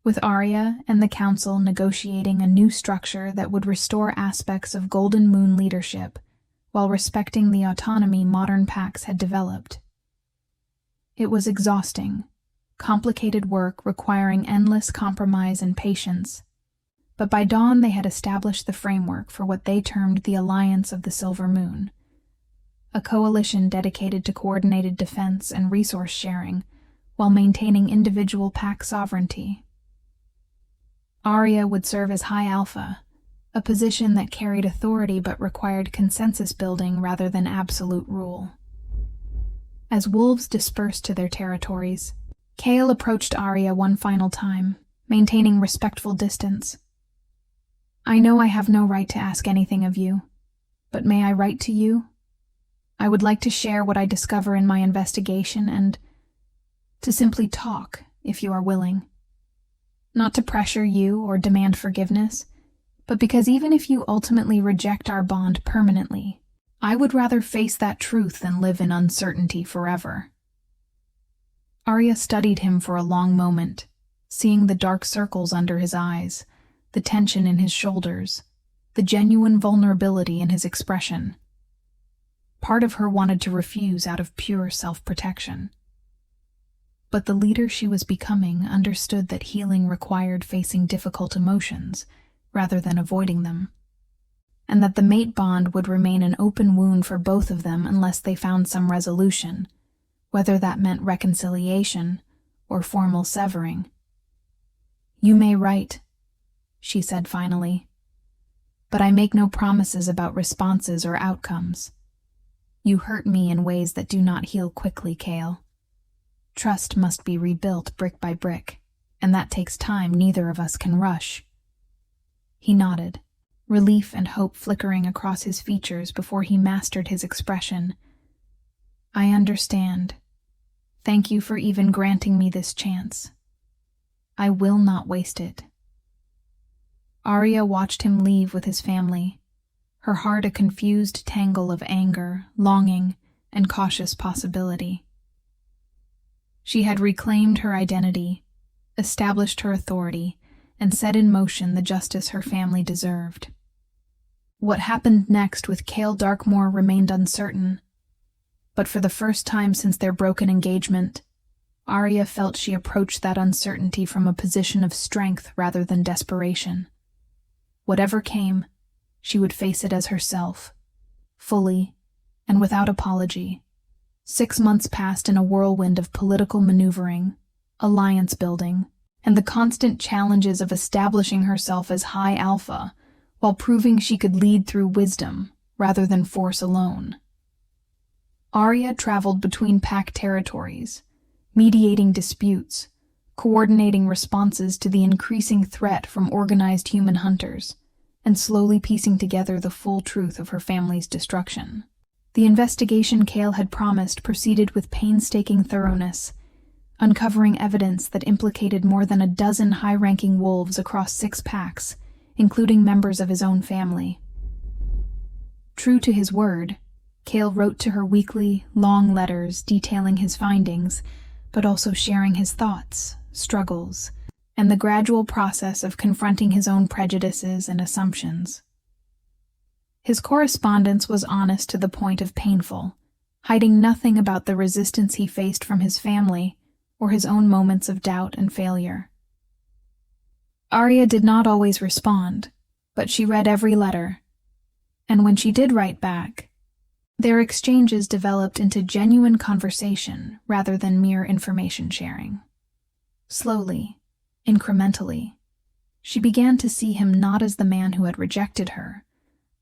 with Arya and the council negotiating a new structure that would restore aspects of Golden Moon leadership while respecting the autonomy modern packs had developed. It was exhausting, complicated work requiring endless compromise and patience, but by dawn they had established the framework for what they termed the Alliance of the Silver Moon, a coalition dedicated to coordinated defense and resource sharing while maintaining individual pack sovereignty. Arya would serve as High Alpha, a position that carried authority but required consensus building rather than absolute rule. As wolves dispersed to their territories, Chaol approached Arya one final time, maintaining respectful distance. "I know I have no right to ask anything of you, but may I write to you? I would like to share what I discover in my investigation and to simply talk, if you are willing. Not to pressure you or demand forgiveness, but because even if you ultimately reject our bond permanently, I would rather face that truth than live in uncertainty forever." Arya studied him for a long moment, seeing the dark circles under his eyes, the tension in his shoulders, the genuine vulnerability in his expression. Part of her wanted to refuse out of pure self-protection. But the leader she was becoming understood that healing required facing difficult emotions rather than avoiding them, and that the mate bond would remain an open wound for both of them unless they found some resolution, whether that meant reconciliation or formal severing. "You may write," she said finally, "but I make no promises about responses or outcomes. You hurt me in ways that do not heal quickly, Chaol. Trust must be rebuilt brick by brick, and that takes time neither of us can rush." He nodded, relief and hope flickering across his features before he mastered his expression. "I understand. Thank you for even granting me this chance. I will not waste it." Arya watched him leave with his family, her heart a confused tangle of anger, longing, and cautious possibility. She had reclaimed her identity, established her authority, and set in motion the justice her family deserved. What happened next with Chaol Darkmoor remained uncertain, but for the first time since their broken engagement, Arya felt she approached that uncertainty from a position of strength rather than desperation. Whatever came, she would face it as herself, fully, and without apology. 6 months passed in a whirlwind of political maneuvering, alliance building, and the constant challenges of establishing herself as High Alpha while proving she could lead through wisdom rather than force alone. Arya traveled between pack territories, mediating disputes, coordinating responses to the increasing threat from organized human hunters, and slowly piecing together the full truth of her family's destruction. The investigation Chaol had promised proceeded with painstaking thoroughness, uncovering evidence that implicated more than a dozen high-ranking wolves across 6 packs, including members of his own family. True to his word, Chaol wrote to her weekly, long letters detailing his findings, but also sharing his thoughts, struggles, and the gradual process of confronting his own prejudices and assumptions. His correspondence was honest to the point of painful, hiding nothing about the resistance he faced from his family or his own moments of doubt and failure. Arya did not always respond, but she read every letter, and when she did write back, their exchanges developed into genuine conversation rather than mere information sharing. Slowly, incrementally, she began to see him not as the man who had rejected her,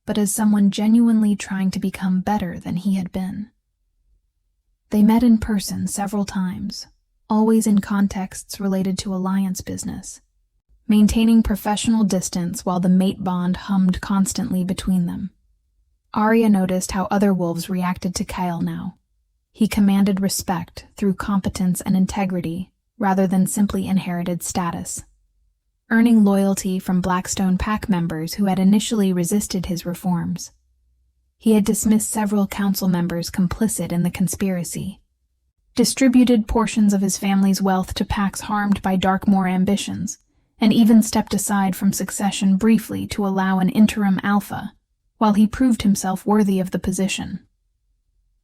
but as someone genuinely trying to become better than he had been. They met in person several times, always in contexts related to alliance business, maintaining professional distance while the mate bond hummed constantly between them. Arya noticed how other wolves reacted to Chaol now. He commanded respect through competence and integrity rather than simply inherited status, earning loyalty from Blackstone Pack members who had initially resisted his reforms. He had dismissed several council members complicit in the conspiracy, distributed portions of his family's wealth to packs harmed by Darkmoor ambitions, and even stepped aside from succession briefly to allow an interim alpha, while he proved himself worthy of the position.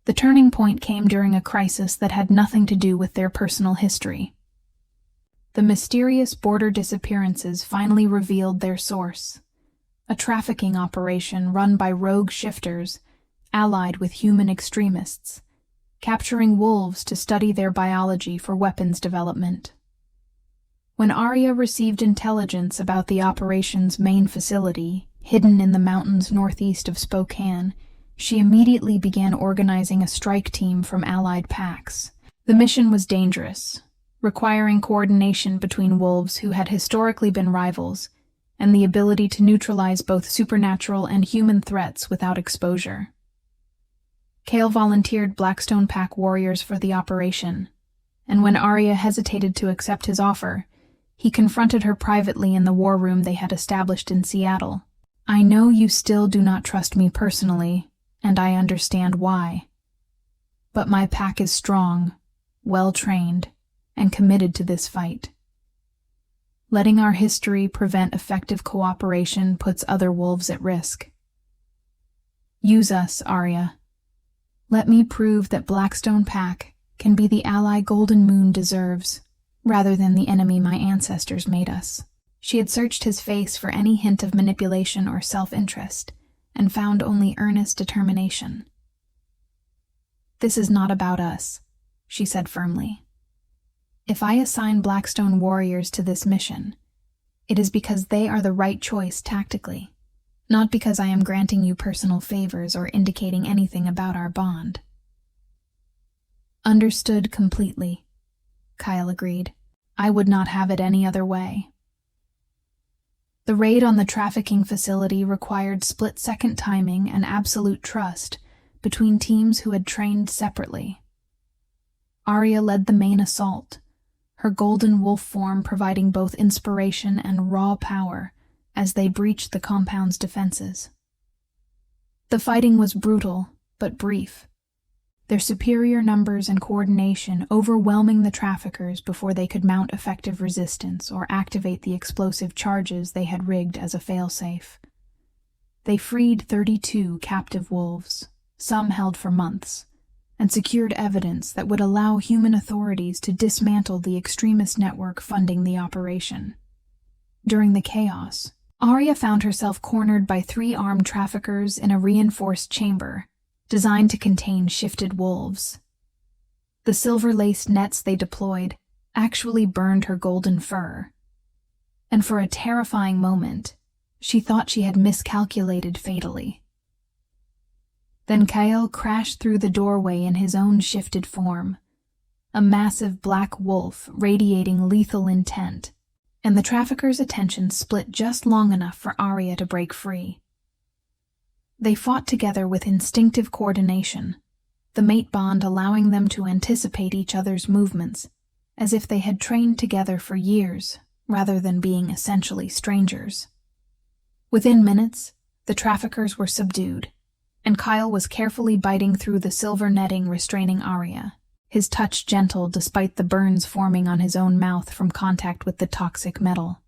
The turning point came during a crisis that had nothing to do with their personal history. The mysterious border disappearances finally revealed their source: a trafficking operation run by rogue shifters, allied with human extremists, capturing wolves to study their biology for weapons development. When Arya received intelligence about the operation's main facility, hidden in the mountains northeast of Spokane, she immediately began organizing a strike team from allied packs. The mission was dangerous, requiring coordination between wolves who had historically been rivals, and the ability to neutralize both supernatural and human threats without exposure. Kale volunteered Blackstone Pack warriors for the operation, and when Arya hesitated to accept his offer, he confronted her privately in the war room they had established in Seattle. "I know you still do not trust me personally, and I understand why. But my pack is strong, well-trained, and committed to this fight. Letting our history prevent effective cooperation puts other wolves at risk. Use us, Arya. Let me prove that Blackstone Pack can be the ally Golden Moon deserves, rather than the enemy my ancestors made us." She had searched his face for any hint of manipulation or self-interest, and found only earnest determination. "This is not about us," she said firmly. "If I assign Blackstone warriors to this mission, it is because they are the right choice tactically, not because I am granting you personal favors or indicating anything about our bond." "Understood completely," Kyle agreed. "I would not have it any other way." The raid on the trafficking facility required split-second timing and absolute trust between teams who had trained separately. Arya led the main assault, her golden wolf form providing both inspiration and raw power as they breached the compound's defenses. The fighting was brutal, but brief, their superior numbers and coordination overwhelming the traffickers before they could mount effective resistance or activate the explosive charges they had rigged as a failsafe. They freed 32 captive wolves, some held for months, and secured evidence that would allow human authorities to dismantle the extremist network funding the operation. During the chaos, Arya found herself cornered by 3 armed traffickers in a reinforced chamber, designed to contain shifted wolves. The silver-laced nets they deployed actually burned her golden fur, and for a terrifying moment, she thought she had miscalculated fatally. Then Kyle crashed through the doorway in his own shifted form, a massive black wolf radiating lethal intent, and the trafficker's attention split just long enough for Arya to break free. They fought together with instinctive coordination, the mate bond allowing them to anticipate each other's movements, as if they had trained together for years, rather than being essentially strangers. Within minutes, the traffickers were subdued, and Kyle was carefully biting through the silver netting restraining Arya, his touch gentle despite the burns forming on his own mouth from contact with the toxic metal.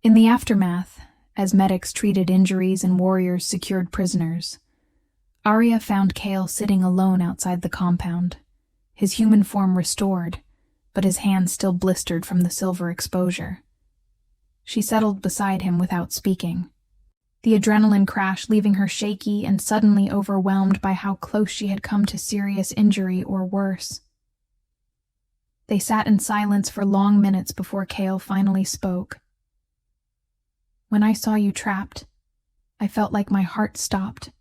In the aftermath, as medics treated injuries and warriors secured prisoners, Arya found Kale sitting alone outside the compound, his human form restored, but his hands still blistered from the silver exposure. She settled beside him without speaking, the adrenaline crash leaving her shaky and suddenly overwhelmed by how close she had come to serious injury or worse. They sat in silence for long minutes before Kale finally spoke. "When I saw you trapped, I felt like my heart stopped.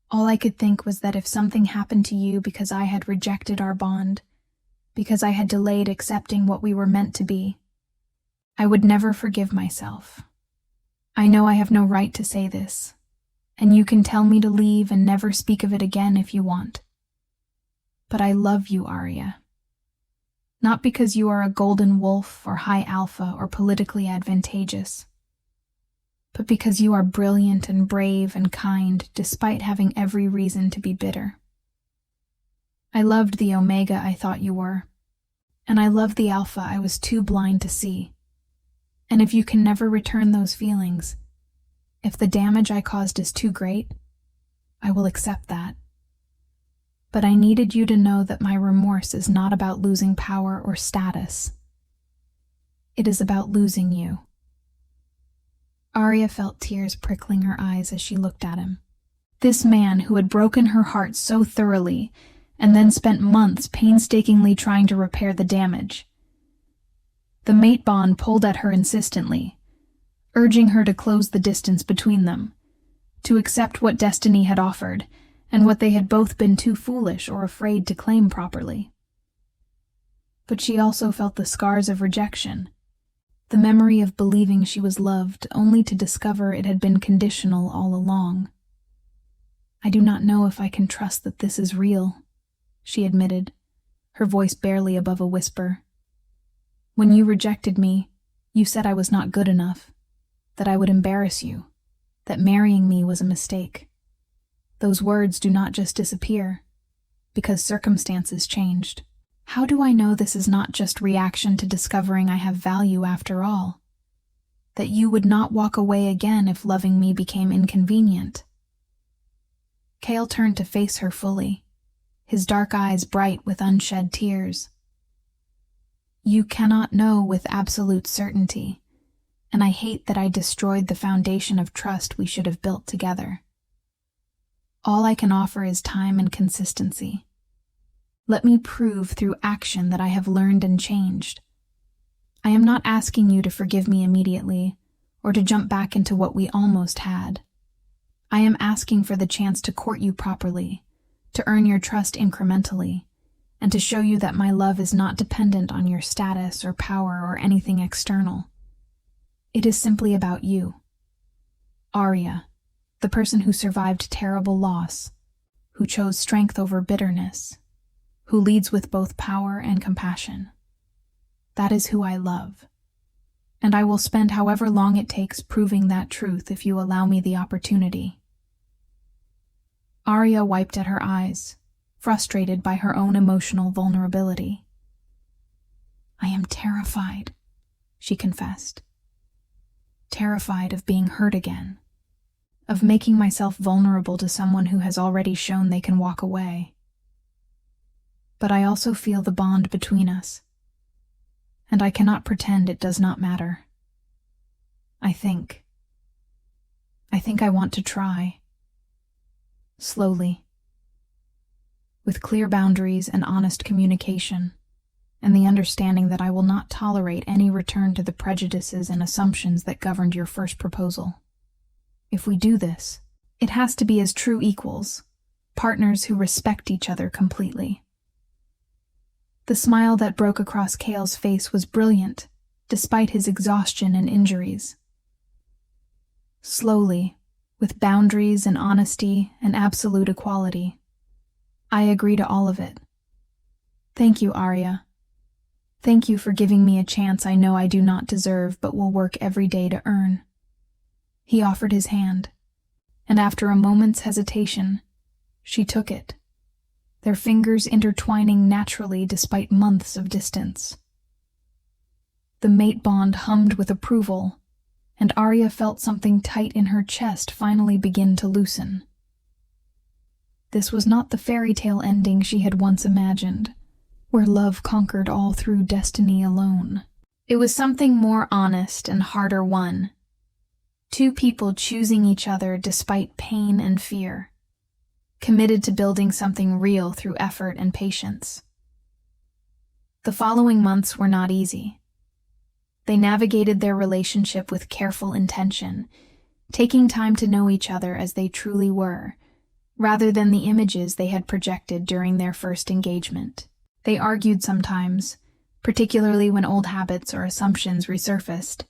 All I could think was that if something happened to you because I had rejected our bond, because I had delayed accepting what we were meant to be, I would never forgive myself. I know I have no right to say this, and you can tell me to leave and never speak of it again if you want. But I love you, Arya. Not because you are a golden wolf or high alpha or politically advantageous, but because you are brilliant and brave and kind despite having every reason to be bitter. I loved the Omega I thought you were, and I loved the Alpha I was too blind to see. And if you can never return those feelings, if the damage I caused is too great, I will accept that. But I needed you to know that my remorse is not about losing power or status. It is about losing you." Arya felt tears prickling her eyes as she looked at him. This man who had broken her heart so thoroughly and then spent months painstakingly trying to repair the damage. The mate bond pulled at her insistently, urging her to close the distance between them, to accept what destiny had offered and what they had both been too foolish or afraid to claim properly. But she also felt the scars of rejection, the memory of believing she was loved only to discover it had been conditional all along. "I do not know if I can trust that this is real," she admitted, her voice barely above a whisper. "When you rejected me, you said I was not good enough, that I would embarrass you, that marrying me was a mistake. Those words do not just disappear, because circumstances changed. How do I know this is not just reaction to discovering I have value after all? That you would not walk away again if loving me became inconvenient?" Cale turned to face her fully, his dark eyes bright with unshed tears. "You cannot know with absolute certainty, and I hate that I destroyed the foundation of trust we should have built together. All I can offer is time and consistency. Let me prove through action that I have learned and changed. I am not asking you to forgive me immediately, or to jump back into what we almost had. I am asking for the chance to court you properly, to earn your trust incrementally, and to show you that my love is not dependent on your status or power or anything external. It is simply about you. Arya, the person who survived terrible loss, who chose strength over bitterness, who leads with both power and compassion. That is who I love, and I will spend however long it takes proving that truth if you allow me the opportunity." Arya wiped at her eyes, frustrated by her own emotional vulnerability. "I am terrified," she confessed. "Terrified of being hurt again, of making myself vulnerable to someone who has already shown they can walk away. But I also feel the bond between us, and I cannot pretend it does not matter. I think I want to try. Slowly, with clear boundaries and honest communication, and the understanding that I will not tolerate any return to the prejudices and assumptions that governed your first proposal. If we do this, it has to be as true equals, partners who respect each other completely." The smile that broke across Cale's face was brilliant, despite his exhaustion and injuries. "Slowly, with boundaries and honesty and absolute equality. I agree to all of it. Thank you, Arya. Thank you for giving me a chance I know I do not deserve but will work every day to earn." He offered his hand, and after a moment's hesitation, she took it, their fingers intertwining naturally despite months of distance. The mate bond hummed with approval, and Arya felt something tight in her chest finally begin to loosen. This was not the fairy tale ending she had once imagined, where love conquered all through destiny alone. It was something more honest and harder won. Two people choosing each other despite pain and fear, committed to building something real through effort and patience. The following months were not easy. They navigated their relationship with careful intention, taking time to know each other as they truly were, rather than the images they had projected during their first engagement. They argued sometimes, particularly when old habits or assumptions resurfaced,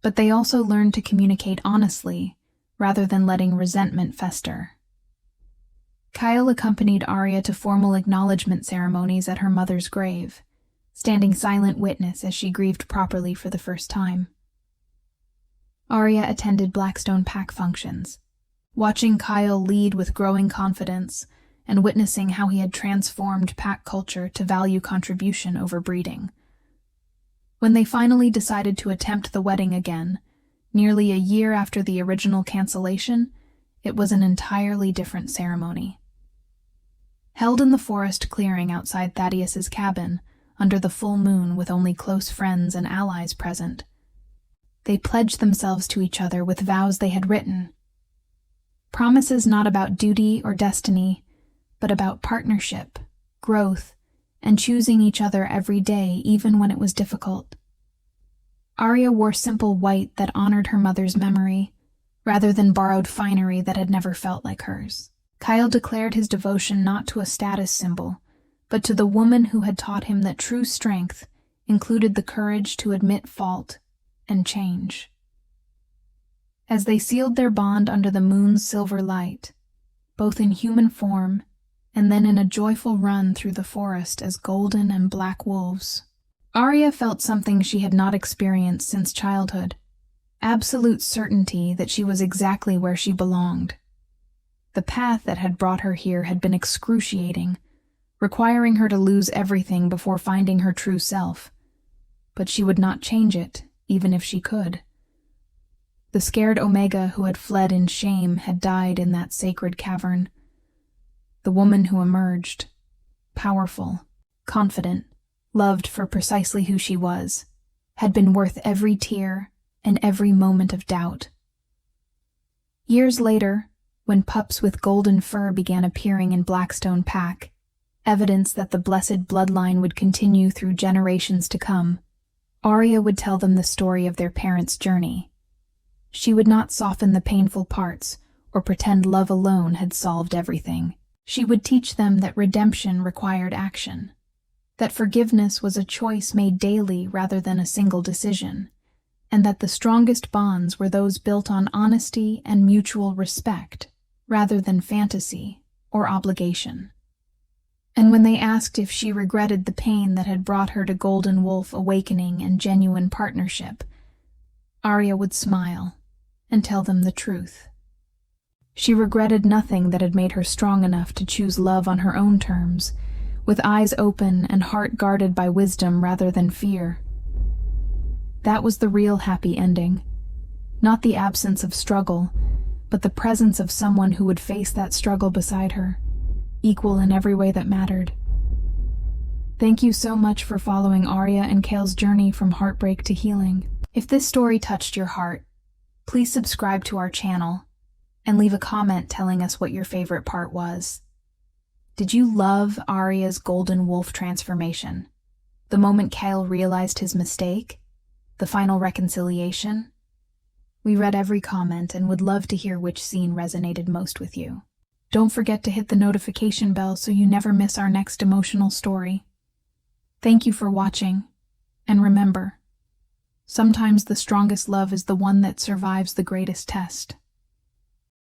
but they also learned to communicate honestly, rather than letting resentment fester. Kyle accompanied Arya to formal acknowledgement ceremonies at her mother's grave, standing silent witness as she grieved properly for the first time. Arya attended Blackstone pack functions, watching Kyle lead with growing confidence and witnessing how he had transformed pack culture to value contribution over breeding. When they finally decided to attempt the wedding again, nearly a year after the original cancellation, it was an entirely different ceremony. Held in the forest clearing outside Thaddeus's cabin, under the full moon with only close friends and allies present. They pledged themselves to each other with vows they had written. Promises not about duty or destiny, but about partnership, growth, and choosing each other every day, even when it was difficult. Arya wore simple white that honored her mother's memory, rather than borrowed finery that had never felt like hers. Kyle declared his devotion not to a status symbol, but to the woman who had taught him that true strength included the courage to admit fault and change. As they sealed their bond under the moon's silver light, both in human form and then in a joyful run through the forest as golden and black wolves, Arya felt something she had not experienced since childhood, absolute certainty that she was exactly where she belonged. The path that had brought her here had been excruciating, requiring her to lose everything before finding her true self, but she would not change it, even if she could. The scared Omega who had fled in shame had died in that sacred cavern. The woman who emerged, powerful, confident, loved for precisely who she was, had been worth every tear and every moment of doubt. Years later, when pups with golden fur began appearing in Blackstone Pack, evidence that the blessed bloodline would continue through generations to come, Arya would tell them the story of their parents' journey. She would not soften the painful parts or pretend love alone had solved everything. She would teach them that redemption required action, that forgiveness was a choice made daily rather than a single decision, and that the strongest bonds were those built on honesty and mutual respect rather than fantasy or obligation. And when they asked if she regretted the pain that had brought her to Golden Wolf awakening and genuine partnership, Arya would smile and tell them the truth. She regretted nothing that had made her strong enough to choose love on her own terms, with eyes open and heart guarded by wisdom rather than fear. That was the real happy ending, not the absence of struggle, but the presence of someone who would face that struggle beside her, equal in every way that mattered. Thank you so much for following Arya and Kale's journey from heartbreak to healing. If this story touched your heart, please subscribe to our channel and leave a comment telling us what your favorite part was. Did you love Arya's Golden Wolf transformation? The moment Kale realized his mistake? The final reconciliation? We read every comment and would love to hear which scene resonated most with you. Don't forget to hit the notification bell so you never miss our next emotional story. Thank you for watching, and remember, sometimes the strongest love is the one that survives the greatest test.